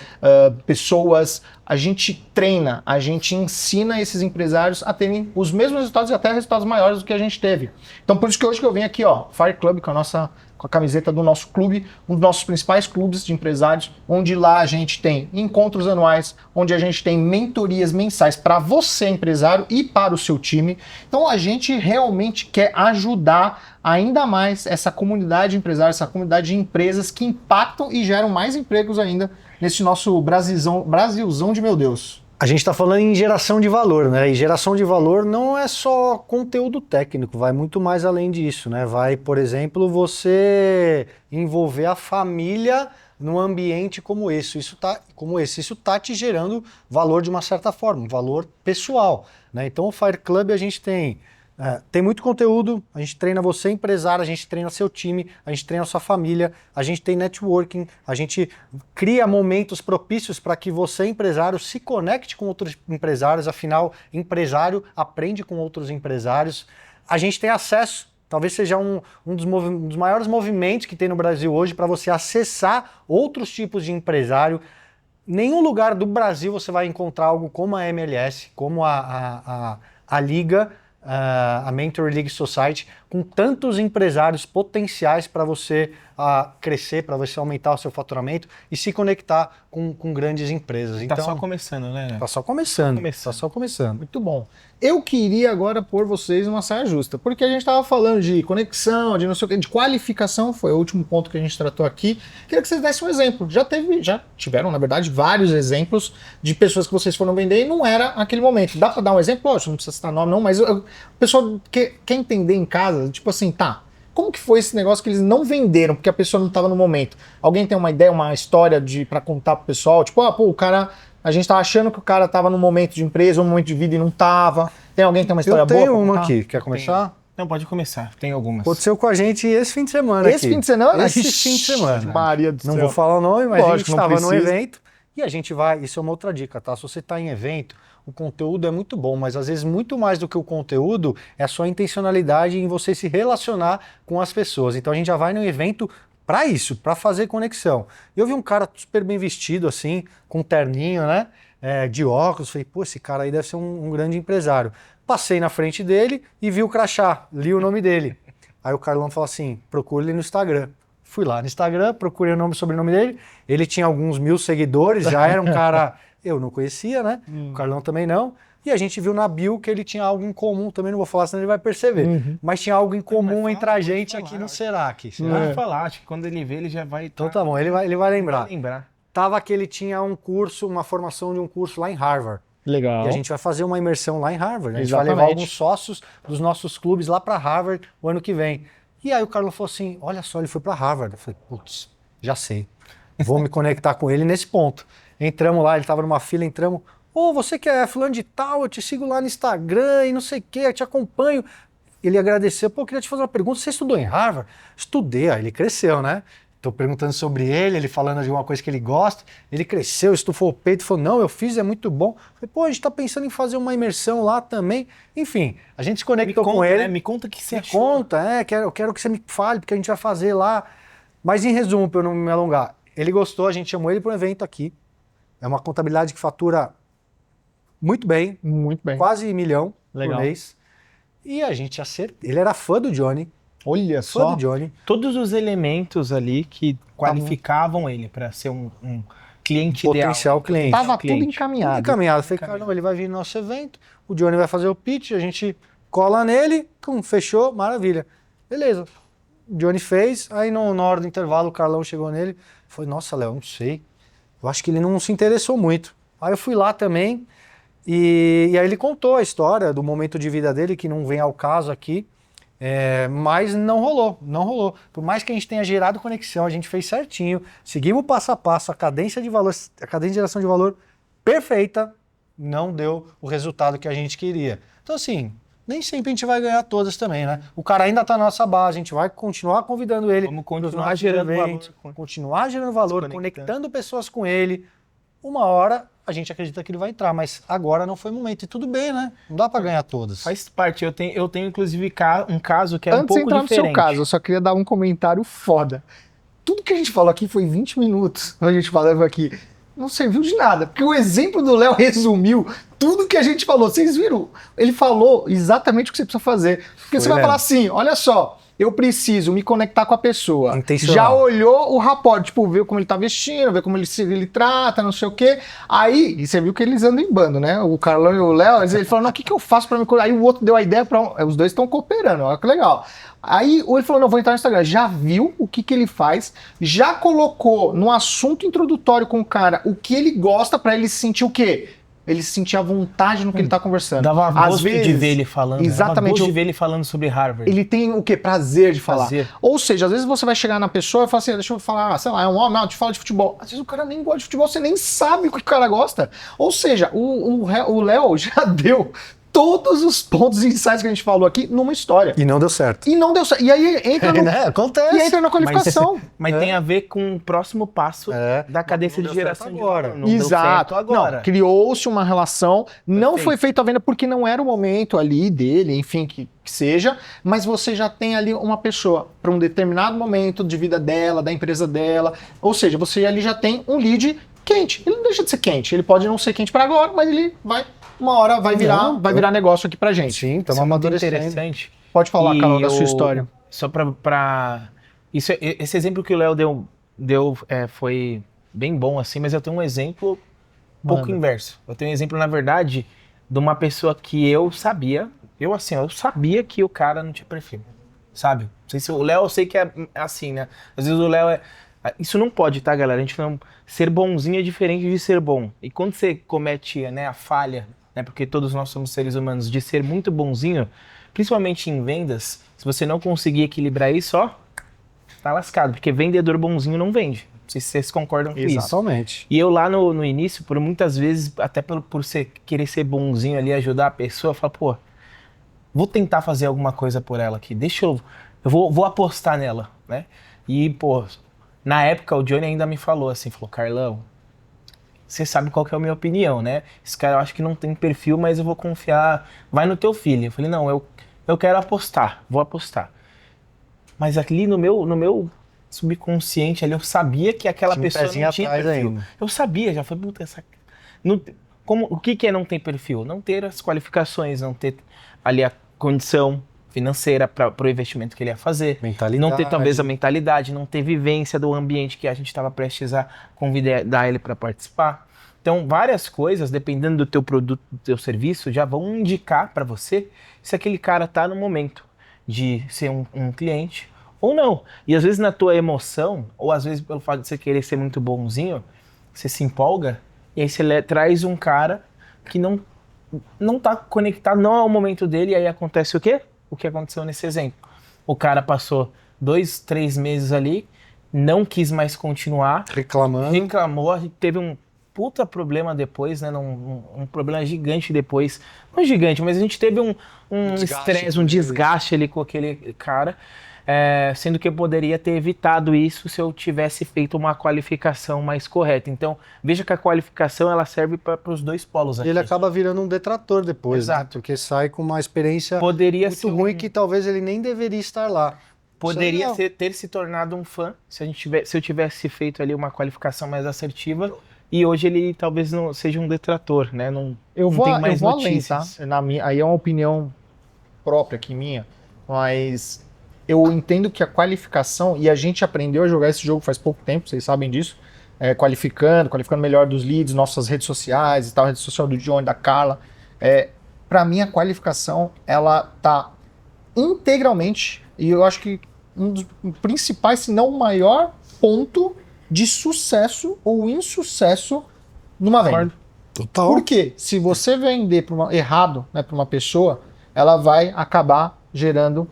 Speaker 2: pessoas. A gente treina, a gente ensina esses empresários a terem os mesmos resultados e até resultados maiores do que a gente teve. Então por isso que hoje que eu venho aqui, ó, Fire Club com a camiseta do nosso clube, um dos nossos principais clubes de empresários, onde lá a gente tem encontros anuais, onde a gente tem mentorias mensais para você, empresário, e para o seu time. Então a gente realmente quer ajudar ainda mais essa comunidade de empresários, essa comunidade de empresas que impactam e geram mais empregos ainda nesse nosso Brasilzão de meu Deus.
Speaker 1: A gente está falando em geração de valor, né? E geração de valor não é só conteúdo técnico, vai muito mais além disso, né? Vai, por exemplo, você envolver a família num ambiente como esse. Isso tá te gerando valor de uma certa forma, um valor pessoal, né? Então o Fire Club a gente tem muito conteúdo, a gente treina você, empresário, a gente treina seu time, a gente treina sua família, a gente tem networking, a gente cria momentos propícios para que você, empresário, se conecte com outros empresários, afinal, empresário aprende com outros empresários. A gente tem acesso, talvez seja um dos maiores movimentos que tem no Brasil hoje para você acessar outros tipos de empresário. Nenhum lugar do Brasil você vai encontrar algo como a MLS, como a Liga, a Mentor League Society, com tantos empresários potenciais para você crescer, para você aumentar o seu faturamento e se conectar com grandes empresas.
Speaker 3: Tá só começando, né?
Speaker 1: Tá só começando.
Speaker 3: Tá
Speaker 1: só começando.
Speaker 2: Muito bom. Eu queria agora pôr vocês numa saia justa, porque a gente estava falando de conexão, de não sei o que, de qualificação, foi o último ponto que a gente tratou aqui. Queria que vocês dessem um exemplo. Já tiveram, na verdade, vários exemplos de pessoas que vocês foram vender e não era aquele momento. Dá para dar um exemplo? Lógico, não precisa citar nome não, mas o pessoal quer entender em casa, tipo assim, tá, como que foi esse negócio que eles não venderam porque a pessoa não estava no momento? Alguém tem uma ideia, uma história para contar pro pessoal? Tipo, o cara... A gente tá achando que o cara tava num momento de empresa, um momento de vida e não tava. Tem alguém que tem uma história boa?
Speaker 1: Eu tenho uma aqui. Quer começar?
Speaker 3: Não, pode começar. Tem algumas.
Speaker 1: Aconteceu com a gente esse fim de semana
Speaker 2: Esse fim de semana?
Speaker 1: Esse fim de semana.
Speaker 2: Maria do céu.
Speaker 1: Não vou falar o nome, mas
Speaker 2: Lógico,
Speaker 1: a gente
Speaker 2: não
Speaker 1: estava num
Speaker 2: precisa.
Speaker 1: evento e a gente vai... Isso é uma outra dica, tá? Se você tá em evento, o conteúdo é muito bom, mas às vezes muito mais do que o conteúdo é a sua intencionalidade em você se relacionar com as pessoas. Então a gente já vai num evento para isso, para fazer conexão. Eu vi um cara super bem vestido, assim, com um terninho, né? De óculos, falei, pô, esse cara aí deve ser um grande empresário. Passei na frente dele e vi o crachá, li o nome dele. Aí o Carlão falou assim, procure ele no Instagram. Fui lá no Instagram, procurei o nome e sobrenome dele, ele tinha alguns 1000 seguidores, já era um cara, eu não conhecia, né? O Carlão também não. E a gente viu na bio que ele tinha algo em comum, também não vou falar, senão ele vai perceber. Mas tinha algo em comum entre a gente aqui no Serac.
Speaker 3: Pode falar, acho que quando ele vê, ele já vai...
Speaker 1: Então tá bom, ele vai lembrar.
Speaker 3: Vai lembrar.
Speaker 1: Tava que ele tinha um curso, uma formação de um curso lá em Harvard.
Speaker 2: Legal.
Speaker 1: E a gente vai fazer uma imersão lá em Harvard. A gente
Speaker 2: Exatamente.
Speaker 1: vai levar alguns sócios dos nossos clubes lá para Harvard o ano que vem. E aí o Carlos falou assim, olha só, ele foi para Harvard. Eu falei, putz, já sei. Vou me conectar com ele nesse ponto. Entramos lá, ele estava numa fila, entramos. Você que é fulano de tal, eu te sigo lá no Instagram e não sei o que, eu te acompanho. Ele agradeceu, eu queria te fazer uma pergunta, você estudou em Harvard? Estudei, aí ele cresceu, né? Estou perguntando sobre ele falando de alguma coisa que ele gosta. Ele cresceu, estufou o peito, falou, não, eu fiz, é muito bom. Falei, a gente está pensando em fazer uma imersão lá também. Enfim, a gente se conectou com ele.
Speaker 3: Me conta o que você achou.
Speaker 1: Conta, eu quero que você me fale, porque a gente vai fazer lá. Mas em resumo, para eu não me alongar, ele gostou, a gente chamou ele para um evento aqui. É uma contabilidade que fatura muito bem.
Speaker 2: Muito bem.
Speaker 1: Quase 1 milhão
Speaker 2: Legal.
Speaker 1: por mês. E a gente acertou. Ele era fã do Johnny.
Speaker 2: Olha
Speaker 1: Fã
Speaker 2: só.
Speaker 1: do Johnny.
Speaker 3: Todos os elementos ali que qualificavam ele para ser um cliente
Speaker 1: Potencial
Speaker 3: ideal.
Speaker 1: cliente.
Speaker 2: Tava
Speaker 3: cliente.
Speaker 2: tudo encaminhado.
Speaker 1: Encaminhado. Falei, cara, ele vai vir no nosso evento, o Johnny vai fazer o pitch, a gente cola nele, fechou, maravilha. Beleza. O Johnny fez, aí na hora do intervalo o Carlão chegou nele, falou, nossa, Léo, não sei, eu acho que ele não se interessou muito. Aí eu fui lá também, e aí ele contou a história do momento de vida dele, que não vem ao caso aqui, mas não rolou. Por mais que a gente tenha gerado conexão, a gente fez certinho, seguimos passo a passo, a cadência de geração de valor perfeita, não deu o resultado que a gente queria. Então assim, nem sempre a gente vai ganhar todas também, né? O cara ainda está na nossa base, a gente vai continuar convidando ele.
Speaker 3: Vamos continuar gerando
Speaker 1: eventos,
Speaker 3: valor.
Speaker 1: Continuar gerando valor, conectando pessoas com ele. Uma hora a gente acredita que ele vai entrar, mas agora não foi o momento. E tudo bem, né? Não dá para ganhar todas.
Speaker 3: Faz parte. Eu tenho inclusive um caso que é
Speaker 2: Antes
Speaker 3: um pouco
Speaker 2: de entrar
Speaker 3: diferente.
Speaker 2: no seu caso, eu só queria dar um comentário foda. Tudo que a gente falou aqui foi 20 minutos. A gente falava aqui. Não serviu de nada, porque o exemplo do Léo resumiu tudo que a gente falou. Vocês viram? Ele falou exatamente o que você precisa fazer. Porque você vai falar assim, olha só, eu preciso me conectar com a pessoa.
Speaker 1: Intencional.
Speaker 2: Já olhou o rapport, tipo, ver como ele tá vestindo, ver como ele trata, não sei o quê. Aí, e você viu que eles andam em bando, né? O Carlão e o Léo, ele falou, não, o que eu faço pra me... Aí o outro deu a ideia pra... Os dois estão cooperando, olha que legal. Aí ele falou, não, vou entrar no Instagram. Já viu o que ele faz, já colocou no assunto introdutório com o cara o que ele gosta pra ele sentir o quê? Ele se sentia à vontade no que ele tá conversando.
Speaker 3: Dava
Speaker 2: Às
Speaker 3: gosto
Speaker 2: vezes,
Speaker 3: de ver ele falando.
Speaker 2: Exatamente.
Speaker 3: Dava gosto de ver ele falando sobre Harvard.
Speaker 2: Ele tem o quê? Prazer de falar.
Speaker 3: Prazer.
Speaker 2: Ou seja, às vezes você vai chegar na pessoa e fala assim, deixa eu falar, sei lá, é um homem, não, te fala de futebol. Às vezes o cara nem gosta de futebol, você nem sabe o que o cara gosta. Ou seja, o Léo já deu todos os pontos e insights que a gente falou aqui numa história.
Speaker 1: E não deu certo.
Speaker 2: E não deu certo. E aí entra no...
Speaker 1: Né? Acontece.
Speaker 2: E entra na qualificação.
Speaker 3: Mas tem a ver com o próximo passo da cadência
Speaker 1: Não
Speaker 3: de
Speaker 1: deu
Speaker 3: geração
Speaker 1: certo
Speaker 3: de
Speaker 1: agora.
Speaker 3: valor. Não deu
Speaker 2: Exato.
Speaker 3: certo agora.
Speaker 2: Não, criou-se uma relação, não
Speaker 3: Perfeito.
Speaker 2: foi feita a venda porque não era o momento ali dele, enfim, que seja, mas você já tem ali uma pessoa para um determinado momento de vida dela, da empresa dela, ou seja, você ali já tem um lead quente. Ele não deixa de ser quente, ele pode não ser quente para agora, mas ele vai, uma hora vai virar negócio aqui pra gente.
Speaker 1: Sim,
Speaker 3: Isso
Speaker 1: estamos
Speaker 3: é muito
Speaker 1: amadurecendo.
Speaker 3: interessante.
Speaker 2: Pode falar,
Speaker 3: E
Speaker 2: Carol, da sua história.
Speaker 3: Só esse exemplo que o Léo deu foi bem bom, assim, mas eu tenho um exemplo um pouco
Speaker 2: Manda.
Speaker 3: inverso. Eu tenho um exemplo, na verdade, de uma pessoa que eu sabia que o cara não tinha perfil, sabe? Não sei se o Léo, eu sei que é assim, né? Às vezes o Léo isso não pode, tá, galera? A gente não... Ser bonzinho é diferente de ser bom. E quando você comete, né, a falha, né, porque todos nós somos seres humanos, de ser muito bonzinho, principalmente em vendas, se você não conseguir equilibrar isso, ó, tá lascado, porque vendedor bonzinho não vende. Não sei se vocês concordam com isso.
Speaker 1: Exatamente.
Speaker 3: E eu lá no início, por muitas vezes, até por você querer ser bonzinho ali, ajudar a pessoa, eu falo, pô, vou tentar fazer alguma coisa por ela aqui, eu vou apostar nela, né? E, pô, na época o Johnny ainda me falou assim, Carlão, você sabe qual que é a minha opinião, né? Esse cara eu acho que não tem perfil, mas eu vou confiar, vai no teu filho. Eu falei, não, eu quero apostar, vou apostar. Mas ali no meu subconsciente ali, eu sabia que aquela
Speaker 1: Tinha um
Speaker 3: pessoa
Speaker 1: pezinho
Speaker 3: não tinha
Speaker 1: atrás
Speaker 3: perfil.
Speaker 1: ainda.
Speaker 3: Eu sabia, já foi, puta, o que é não ter perfil? Não ter as qualificações, não ter ali a condição financeira para o investimento que ele ia fazer.
Speaker 1: Mentalidade.
Speaker 3: Não ter talvez a mentalidade, não ter vivência do ambiente que a gente estava prestes a convidar ele para participar. Então, várias coisas, dependendo do teu produto, do teu serviço, já vão indicar para você se aquele cara tá no momento de ser um cliente ou não. E às vezes na tua emoção, ou às vezes pelo fato de você querer ser muito bonzinho, você se empolga e aí você traz um cara que não tá conectado, não é o momento dele, e aí acontece o quê? O que aconteceu nesse exemplo. O cara passou 2, 3 meses ali, não quis mais continuar, reclamou, a gente teve um puta problema depois, né? Um problema gigante depois. Não gigante, mas a gente teve um estresse, um desgaste ali com aquele cara. Sendo que eu poderia ter evitado isso se eu tivesse feito uma qualificação mais correta. Então, veja que a qualificação ela serve para os dois polos aqui.
Speaker 1: Ele acaba virando um detrator depois, né?
Speaker 3: Exato.
Speaker 1: Porque sai com uma experiência
Speaker 3: Poderia
Speaker 1: muito
Speaker 3: ser
Speaker 1: ruim que talvez ele nem deveria estar lá.
Speaker 3: Poderia
Speaker 1: Isso é
Speaker 3: ter se tornado um fã se eu tivesse feito ali uma qualificação mais assertiva. E hoje ele talvez não seja um detrator, né?
Speaker 2: Eu vou
Speaker 3: tem mais
Speaker 2: além,
Speaker 3: notícias.
Speaker 2: tá? Aí é uma opinião própria aqui minha, mas eu entendo que a qualificação, e a gente aprendeu a jogar esse jogo faz pouco tempo, vocês sabem disso, qualificando melhor dos leads, nossas redes sociais e tal, a rede social do Johnny, da Carla. Para mim, a qualificação, ela tá integralmente, e eu acho que um dos principais, se não o maior ponto de sucesso ou insucesso numa venda.
Speaker 1: total.
Speaker 2: Porque se você vender errado, né, para uma pessoa, ela vai acabar gerando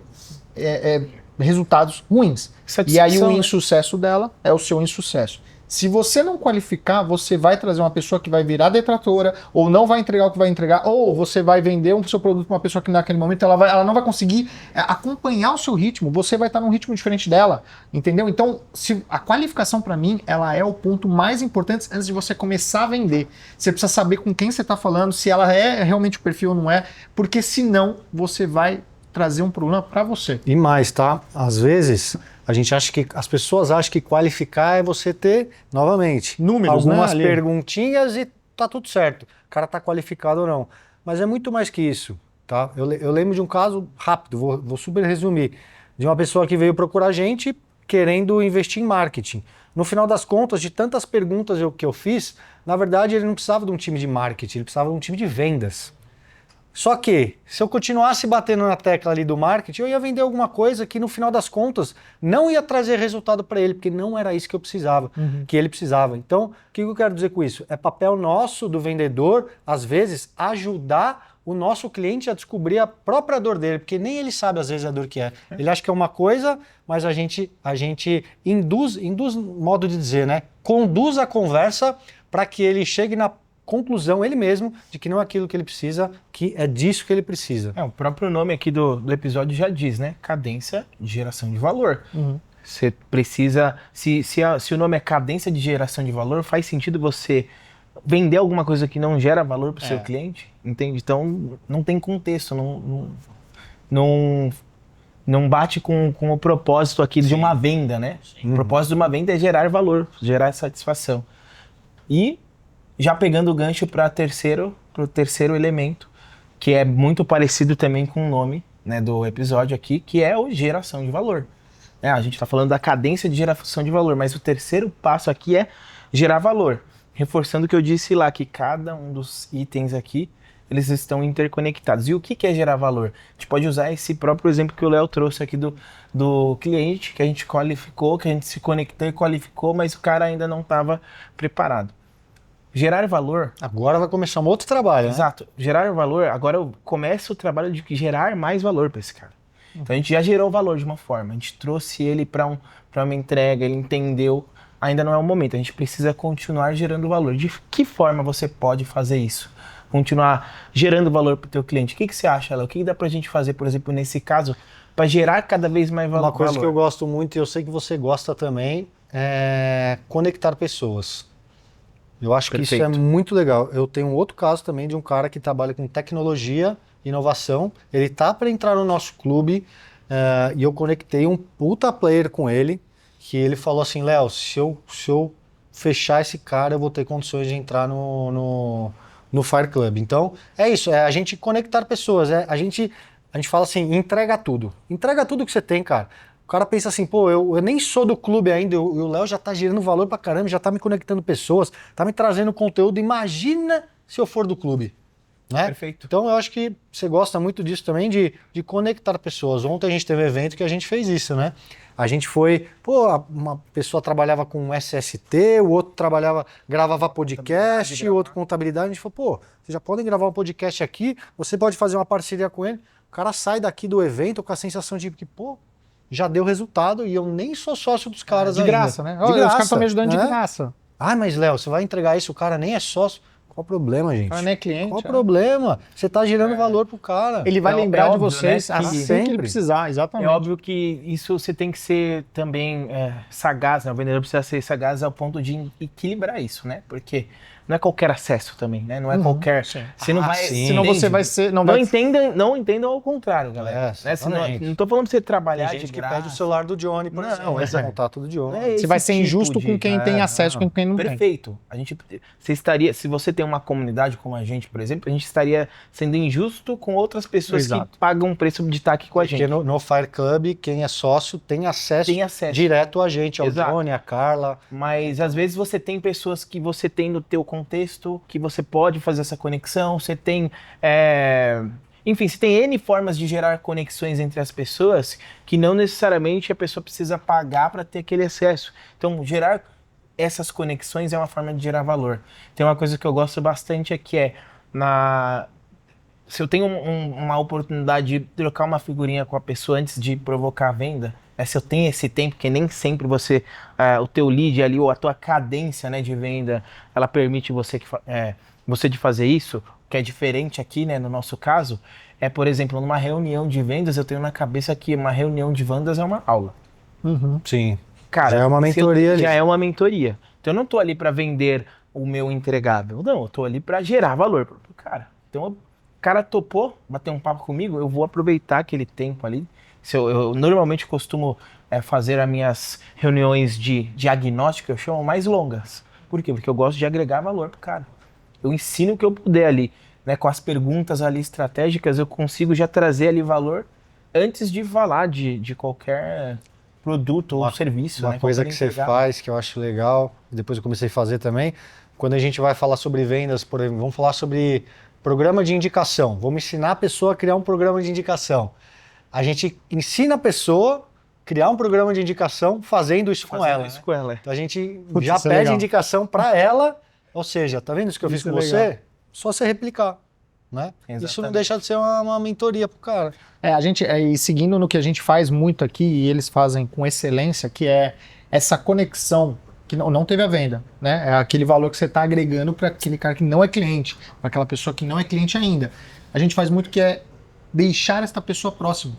Speaker 2: resultados ruins. E aí o insucesso dela é o seu insucesso. Se você não qualificar, você vai trazer uma pessoa que vai virar detratora, ou não vai entregar o que vai entregar, ou você vai vender o seu produto para uma pessoa que naquele momento ela não vai conseguir acompanhar o seu ritmo, você vai estar num ritmo diferente dela, entendeu? Então, a qualificação para mim, ela é o ponto mais importante antes de você começar a vender. Você precisa saber com quem você está falando, se ela é realmente o perfil ou não é, porque senão você vai trazer um problema para você.
Speaker 1: E mais, tá? Às vezes, as pessoas acham que qualificar é você ter, novamente,
Speaker 2: números,
Speaker 1: algumas
Speaker 2: né,
Speaker 1: perguntinhas e tá tudo certo. O cara tá qualificado ou não. Mas é muito mais que isso, tá? Eu lembro de um caso rápido, vou super resumir, de uma pessoa que veio procurar a gente querendo investir em marketing. No final das contas, de tantas perguntas que eu fiz, na verdade ele não precisava de um time de marketing, ele precisava de um time de vendas. Só que, se eu continuasse batendo na tecla ali do marketing, eu ia vender alguma coisa que no final das contas não ia trazer resultado para ele, porque não era isso que eu precisava, que ele precisava. Então, o que eu quero dizer com isso? É papel nosso do vendedor, às vezes, ajudar o nosso cliente a descobrir a própria dor dele, porque nem ele sabe às vezes a dor que é. Ele acha que é uma coisa, mas a gente induz, modo de dizer, né? Conduz a conversa para que ele chegue na conclusão, ele mesmo, de que não é aquilo que ele precisa, que é disso que ele precisa.
Speaker 3: O próprio nome aqui do episódio já diz, né? Cadência de geração de valor. Você precisa... Se o nome é cadência de geração de valor, faz sentido você vender alguma coisa que não gera valor para o seu cliente, entende? Então, não tem contexto, não bate com o propósito aqui de uma venda, né? O propósito de uma venda é gerar valor, gerar satisfação. E já pegando o gancho para o terceiro elemento, que é muito parecido também com o nome, né, do episódio aqui, que é o geração de valor. A gente está falando da cadência de geração de valor, mas o terceiro passo aqui é gerar valor. Reforçando o que eu disse lá, que cada um dos itens aqui, eles estão interconectados. E o que é gerar valor? A gente pode usar esse próprio exemplo que o Léo trouxe aqui do cliente, que a gente qualificou, que a gente se conectou e qualificou, mas o cara ainda não estava preparado. Gerar valor...
Speaker 1: Agora vai começar um outro trabalho, né?
Speaker 3: Exato. Gerar valor, agora começa o trabalho de gerar mais valor para esse cara. Então a gente já gerou valor de uma forma, a gente trouxe ele para uma entrega, ele entendeu, ainda não é o momento, a gente precisa continuar gerando valor. De que forma você pode fazer isso? Continuar gerando valor para o teu cliente. O que você acha, Léo? O que dá para a gente fazer, por exemplo, nesse caso, para gerar cada vez mais valor?
Speaker 1: Uma coisa que eu gosto muito, e eu sei que você gosta também, é conectar pessoas. Eu acho que isso é muito legal. Eu tenho um outro caso também de um cara que trabalha com tecnologia, inovação. Ele tá para entrar no nosso clube e eu conectei um puta player com ele, que ele falou assim, Léo, se eu fechar esse cara, eu vou ter condições de entrar no Fire Club. Então, é isso, é a gente conectar pessoas. A gente fala assim, entrega tudo. Entrega tudo que você tem, cara. O cara pensa assim, pô, eu nem sou do clube ainda, e o Léo já tá gerando valor pra caramba, já tá me conectando pessoas, tá me trazendo conteúdo. Imagina se eu for do clube. Né?
Speaker 3: Perfeito.
Speaker 1: Então eu acho que você gosta muito disso também, de conectar pessoas. Ontem a gente teve um evento que a gente fez isso, né? A gente foi, uma pessoa trabalhava com SST, o outro gravava podcast, o outro contabilidade. A gente falou, vocês já podem gravar um podcast aqui, você pode fazer uma parceria com ele. O cara sai daqui do evento com a sensação de que, já deu resultado e eu nem sou sócio dos caras ainda.
Speaker 2: De graça, né?
Speaker 1: De graça,
Speaker 2: os caras estão me ajudando
Speaker 1: né?
Speaker 2: de graça.
Speaker 1: Ah, mas Léo, você vai entregar isso, o cara nem é sócio. Qual o problema, gente?
Speaker 2: O cara nem é cliente.
Speaker 1: Qual o problema? Você está gerando valor pro cara.
Speaker 2: Ele vai lembrar de
Speaker 3: óbvio,
Speaker 2: vocês
Speaker 3: né,
Speaker 2: assim que ele precisar, exatamente.
Speaker 3: É óbvio que isso você tem que ser também sagaz, né? O vendedor precisa ser sagaz ao ponto de equilibrar isso, né? Porque não é qualquer acesso também, né? Não é qualquer... Você não vai...
Speaker 2: Senão você vai ser...
Speaker 3: Não entendam ao contrário, galera. Né? Não tô falando pra você trabalhar
Speaker 1: tem gente
Speaker 3: de
Speaker 1: que
Speaker 3: graça.
Speaker 1: pede o celular do Johnny, por exemplo.
Speaker 3: Exato.
Speaker 1: O contato do Johnny.
Speaker 2: Você vai ser injusto com quem tem acesso com quem não tem.
Speaker 3: Perfeito. Se você tem uma comunidade como a gente, por exemplo, a gente estaria sendo injusto com outras pessoas que pagam um preço de estar aqui com a gente.
Speaker 1: Porque no Fire Club, quem é sócio tem acesso direto a gente, ao Johnny, a Carla.
Speaker 3: Mas às vezes você tem pessoas que você tem no teu contexto, que você pode fazer essa conexão, você tem... Enfim, você tem N formas de gerar conexões entre as pessoas que não necessariamente a pessoa precisa pagar para ter aquele acesso. Então, gerar essas conexões é uma forma de gerar valor. Tem uma coisa que eu gosto bastante se eu tenho uma oportunidade de trocar uma figurinha com a pessoa antes de provocar a venda, se eu tenho esse tempo, que nem sempre o teu lead ali, ou a tua cadência, né, de venda, ela permite você de fazer isso, que é diferente aqui, né, no nosso caso, por exemplo, numa reunião de vendas, eu tenho na cabeça que uma reunião de vendas é uma aula.
Speaker 1: Uhum. Sim.
Speaker 3: Cara,
Speaker 1: já é uma mentoria ali.
Speaker 3: Já é uma mentoria. Então eu não tô ali para vender o meu entregável, não, eu tô ali para gerar valor pro cara. Então o cara topou bater um papo comigo, eu vou aproveitar aquele tempo ali. Eu normalmente costumo fazer as minhas reuniões de diagnóstico, eu chamo mais longas. Por quê? Porque eu gosto de agregar valor pro cara. Eu ensino o que eu puder ali, né? Com as perguntas ali estratégicas, eu consigo já trazer ali valor antes de falar de qualquer produto ou serviço.
Speaker 1: Uma coisa que você faz, que eu acho legal, depois eu comecei a fazer também, quando a gente vai falar sobre vendas, por exemplo, vamos falar sobre programa de indicação. Vamos ensinar a pessoa a criar um programa de indicação. A gente ensina a pessoa a criar um programa de indicação fazendo isso com ela. Então a gente já pede indicação para ela, ou seja, tá vendo isso que eu fiz com você? Só você replicar. Né? Isso não deixa de ser uma mentoria pro cara.
Speaker 2: A gente, e seguindo no que a gente faz muito aqui, e eles fazem com excelência, que é essa conexão que não teve a venda, né? É aquele valor que você está agregando para aquele cara que não é cliente, para aquela pessoa que não é cliente ainda. A gente faz muito que é deixar esta pessoa próxima.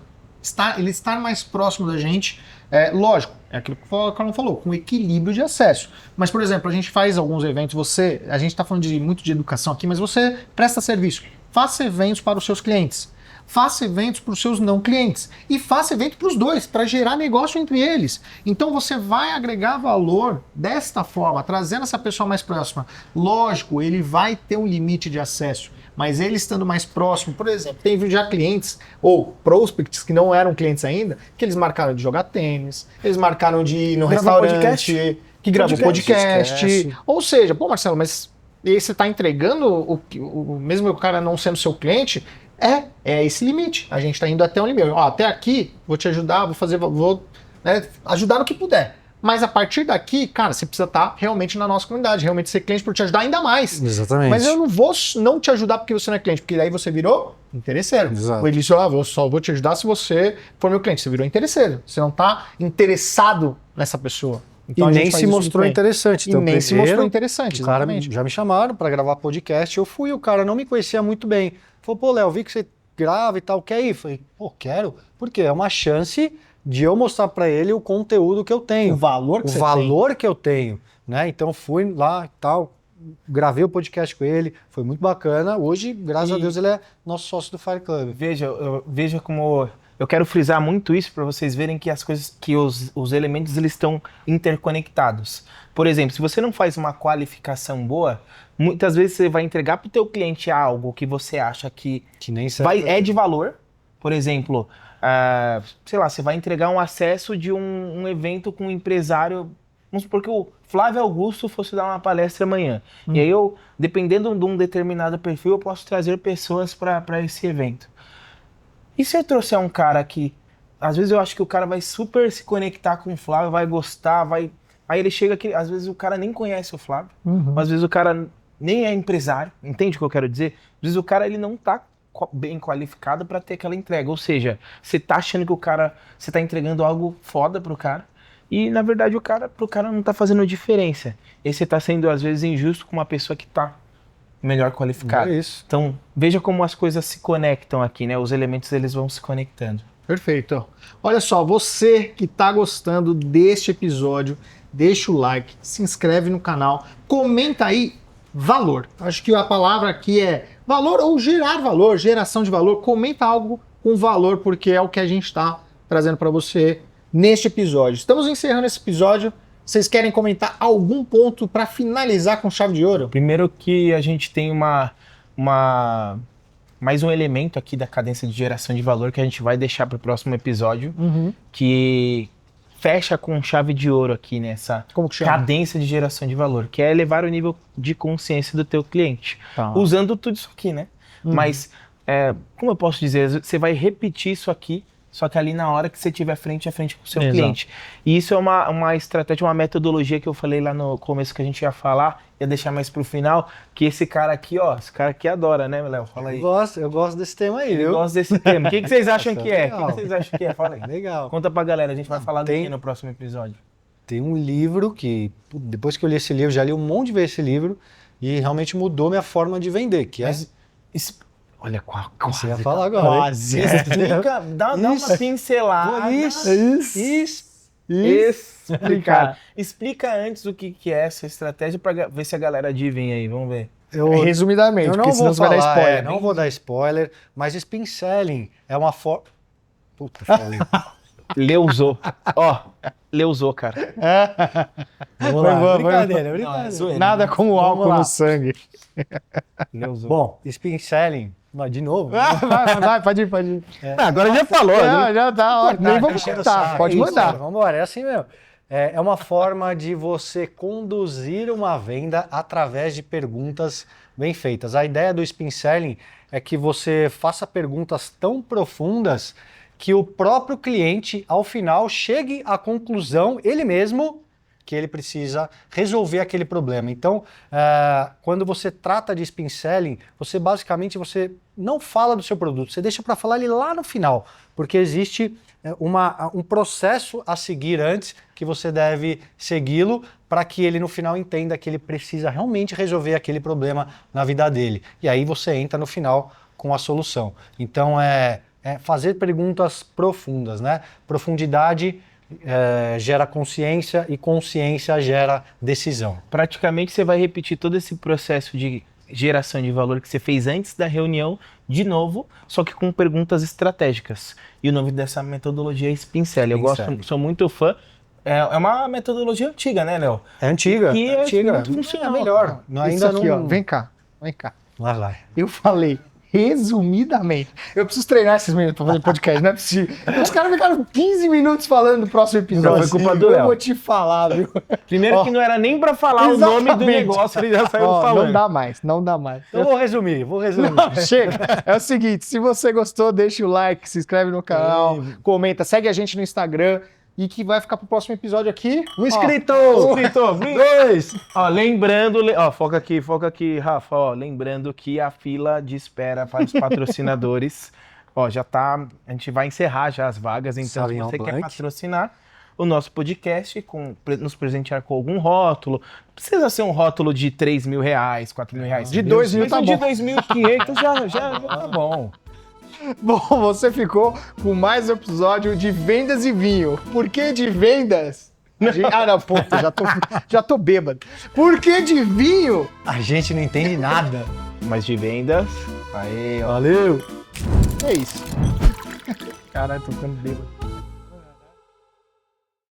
Speaker 2: Ele estar mais próximo da gente, lógico, é aquilo que o Carlão falou, com equilíbrio de acesso. Mas, por exemplo, a gente faz alguns eventos, a gente está falando muito de educação aqui, mas você presta serviço. Faça eventos para os seus clientes. Faça eventos para os seus não clientes. E faça evento para os dois, para gerar negócio entre eles. Então você vai agregar valor desta forma, trazendo essa pessoa mais próxima. Lógico, ele vai ter um limite de acesso. mas ele estando mais próximo, por exemplo, tem já clientes ou prospects que não eram clientes ainda, que eles marcaram de jogar tênis, eles marcaram de ir no
Speaker 3: Gravar
Speaker 2: restaurante,
Speaker 3: podcast.
Speaker 2: que gravou podcast.
Speaker 1: Esquece.
Speaker 2: Ou seja, pô, Marcelo, mas e aí você está entregando, mesmo o cara não sendo seu cliente, é esse limite. A gente está indo até um limite. Ó, até aqui, vou te ajudar, vou né, ajudar no que puder. Mas a partir daqui, cara, você precisa estar realmente na nossa comunidade, realmente ser cliente para te ajudar ainda mais.
Speaker 1: Exatamente.
Speaker 2: Mas eu não vou não te ajudar porque você não é cliente, porque daí você virou interesseiro.
Speaker 1: Exato.
Speaker 2: Ele disse, eu só vou te ajudar se você for meu cliente. Você virou interesseiro. Você não está interessado nessa pessoa. Então, a
Speaker 1: e
Speaker 2: gente
Speaker 1: nem
Speaker 2: faz
Speaker 1: se
Speaker 2: isso
Speaker 1: mostrou
Speaker 2: muito bem.
Speaker 1: interessante.
Speaker 2: E
Speaker 1: Então,
Speaker 2: nem se
Speaker 1: primeiro,
Speaker 2: mostrou interessante,
Speaker 1: o cara
Speaker 2: exatamente.
Speaker 1: já me chamaram para gravar podcast, eu fui, o cara não me conhecia muito bem. Falou, pô, Léo, vi que você grava e tal, quer ir? Falei, pô, quero. Por quê? É uma chance de eu mostrar para ele o conteúdo que eu tenho.
Speaker 2: O valor que
Speaker 1: o
Speaker 2: você
Speaker 1: valor que eu tenho, né? Então fui lá e tal, gravei o podcast com ele, foi muito bacana. Hoje, graças a Deus, ele é nosso sócio do Fire Club.
Speaker 3: Veja como eu quero frisar muito isso para vocês verem que as coisas, que os elementos eles estão interconectados. Por exemplo, se você não faz uma qualificação boa, muitas vezes você vai entregar para o teu cliente algo que você acha que
Speaker 1: nem serve
Speaker 3: é de valor. Por exemplo, sei lá, você vai entregar um acesso de um evento com um empresário. Vamos supor que o Flávio Augusto fosse dar uma palestra amanhã. E aí eu, dependendo de um determinado perfil, eu posso trazer pessoas para esse evento. E se eu trouxer um cara que, às vezes eu acho que o cara vai super se conectar com o Flávio, vai gostar, vai... Aí ele chega aqui, às vezes o cara nem conhece o Flávio, às vezes o cara nem é empresário, entende o que eu quero dizer? Às vezes o cara ele não tá bem qualificado para ter aquela entrega, ou seja, você tá achando que você tá entregando algo foda pro cara, e na verdade pro cara não tá fazendo diferença. E você tá sendo às vezes injusto com uma pessoa que tá melhor qualificada.
Speaker 1: É isso.
Speaker 3: Então, veja como as coisas se conectam aqui, né? Os elementos eles vão se conectando.
Speaker 2: Perfeito. Olha só, você que está gostando deste episódio, deixa o like, se inscreve no canal, comenta aí valor. Acho que a palavra aqui é valor ou gerar valor, geração de valor. Comenta algo com valor, porque é o que a gente está trazendo para você neste episódio. Estamos encerrando esse episódio. Vocês querem comentar algum ponto para finalizar com chave de ouro?
Speaker 3: Primeiro que a gente tem mais um elemento aqui da cadência de geração de valor que a gente vai deixar para o próximo episódio, que fecha com chave de ouro aqui nessa
Speaker 2: Como que chama?
Speaker 3: cadência de geração de valor, que é elevar o nível de consciência do teu cliente, usando tudo isso aqui, né? Mas, como eu posso dizer, você vai repetir isso aqui, só que ali na hora que você estiver frente a frente com o seu cliente. E isso é uma estratégia, uma metodologia que eu falei lá no começo que a gente ia falar, ia deixar mais pro final, que esse cara aqui, ó, esse cara aqui adora, né, Léo? Fala aí.
Speaker 1: Eu gosto desse tema aí,
Speaker 3: Eu
Speaker 1: viu?
Speaker 3: gosto desse tema. O que vocês acham que é? O
Speaker 1: Legal.
Speaker 3: que vocês acham que é? Fala aí.
Speaker 1: Legal.
Speaker 3: Conta pra galera, a gente vai falar do
Speaker 1: Tem-
Speaker 3: que no próximo episódio?
Speaker 1: Tem um livro que, depois que eu li esse livro, já li um monte de vezes esse livro, e realmente mudou minha forma de vender, que é...
Speaker 3: Olha,
Speaker 1: Você ia falar agora, hein?
Speaker 2: Quase.
Speaker 3: Explica, dá uma
Speaker 1: Isso.
Speaker 3: pincelada.
Speaker 2: Explicar.
Speaker 3: Explica antes o que é essa estratégia pra ver se a galera adivinha aí, vamos ver.
Speaker 2: Resumidamente,
Speaker 1: Eu não
Speaker 2: porque senão
Speaker 1: vou
Speaker 2: você vai dar
Speaker 1: falar,
Speaker 2: spoiler.
Speaker 1: não vou dar spoiler, mas spin selling é uma forma... Puta, falei.
Speaker 3: Leusou. Ó, leusou, cara.
Speaker 1: Vamos
Speaker 2: Foi
Speaker 1: lá,
Speaker 2: boa,
Speaker 1: brincadeira,
Speaker 3: Não, é
Speaker 1: brincadeira.
Speaker 3: zoeira.
Speaker 2: Nada como
Speaker 1: Vamos
Speaker 2: álcool
Speaker 1: lá.
Speaker 2: no sangue.
Speaker 3: Leusou.
Speaker 1: Bom, spin selling, mas de novo,
Speaker 2: Vai, pode ir.
Speaker 3: Agora já falou, né?
Speaker 2: Já tá, ó, nem vou
Speaker 1: enchendo o
Speaker 2: cortar,
Speaker 1: saco.
Speaker 2: pode
Speaker 1: Isso,
Speaker 2: mandar.
Speaker 1: Vamos embora, é assim mesmo. É uma forma de você conduzir uma venda através de perguntas bem feitas. A ideia do spin selling é que você faça perguntas tão profundas que o próprio cliente, ao final, chegue à conclusão, ele mesmo, que ele precisa resolver aquele problema. Então, quando você trata de spin selling, você basicamente não fala do seu produto, você deixa para falar ele lá no final, porque existe um processo a seguir antes que você deve segui-lo para que ele no final entenda que ele precisa realmente resolver aquele problema na vida dele. E aí você entra no final com a solução. Então, fazer perguntas profundas, né? Profundidade gera consciência e consciência gera decisão.
Speaker 3: Praticamente você vai repetir todo esse processo de geração de valor que você fez antes da reunião de novo, só que com perguntas estratégicas. E o nome dessa metodologia é Spin Selling. Eu gosto, sou muito fã. É uma metodologia antiga, né, Léo?
Speaker 1: É antiga.
Speaker 3: Que é
Speaker 1: antiga.
Speaker 3: muito funcional.
Speaker 1: É melhor.
Speaker 2: Isso aqui, ó. Vem cá.
Speaker 1: Lá vai.
Speaker 2: Eu falei, resumidamente. Eu preciso treinar esses meninos pra fazer podcast, não é possível. Os caras ficaram 15 minutos falando do próximo episódio.
Speaker 3: Não, foi culpa do
Speaker 2: Eu
Speaker 3: Léo.
Speaker 2: vou te falar, viu?
Speaker 3: Primeiro
Speaker 2: Ó,
Speaker 3: que não era nem pra falar o nome do
Speaker 2: exatamente.
Speaker 3: negócio, ele já saiu
Speaker 2: Ó,
Speaker 3: falando.
Speaker 2: não dá mais, não dá mais.
Speaker 1: Eu vou resumir.
Speaker 2: Não, chega. É o seguinte, se você gostou, deixa o like, se inscreve no canal, comenta, segue a gente no Instagram e que vai ficar pro próximo episódio aqui.
Speaker 1: Um inscrito!
Speaker 3: Dois! Ó, lembrando, ó, foca aqui, Rafa, ó, lembrando que a fila de espera para os patrocinadores, ó, já tá, a gente vai encerrar já as vagas, então se
Speaker 1: Sauvignon
Speaker 3: você quer
Speaker 1: Blanc.
Speaker 3: patrocinar o nosso podcast, nos presentear com algum rótulo, não precisa ser um rótulo de R$3.000, R$4.000.
Speaker 2: De 2 mil
Speaker 3: Mas
Speaker 2: tá
Speaker 3: um
Speaker 2: bom.
Speaker 3: de 2.500 já tá bom.
Speaker 2: Bom, você ficou com mais um episódio de Vendas e Vinho. Por que de vendas? Ah, não, puta, já tô bêbado. Por que de vinho?
Speaker 1: A gente não entende nada.
Speaker 3: Mas de vendas...
Speaker 2: Aê, ó.
Speaker 1: Valeu!
Speaker 2: É isso. Caralho, tô ficando bêbado.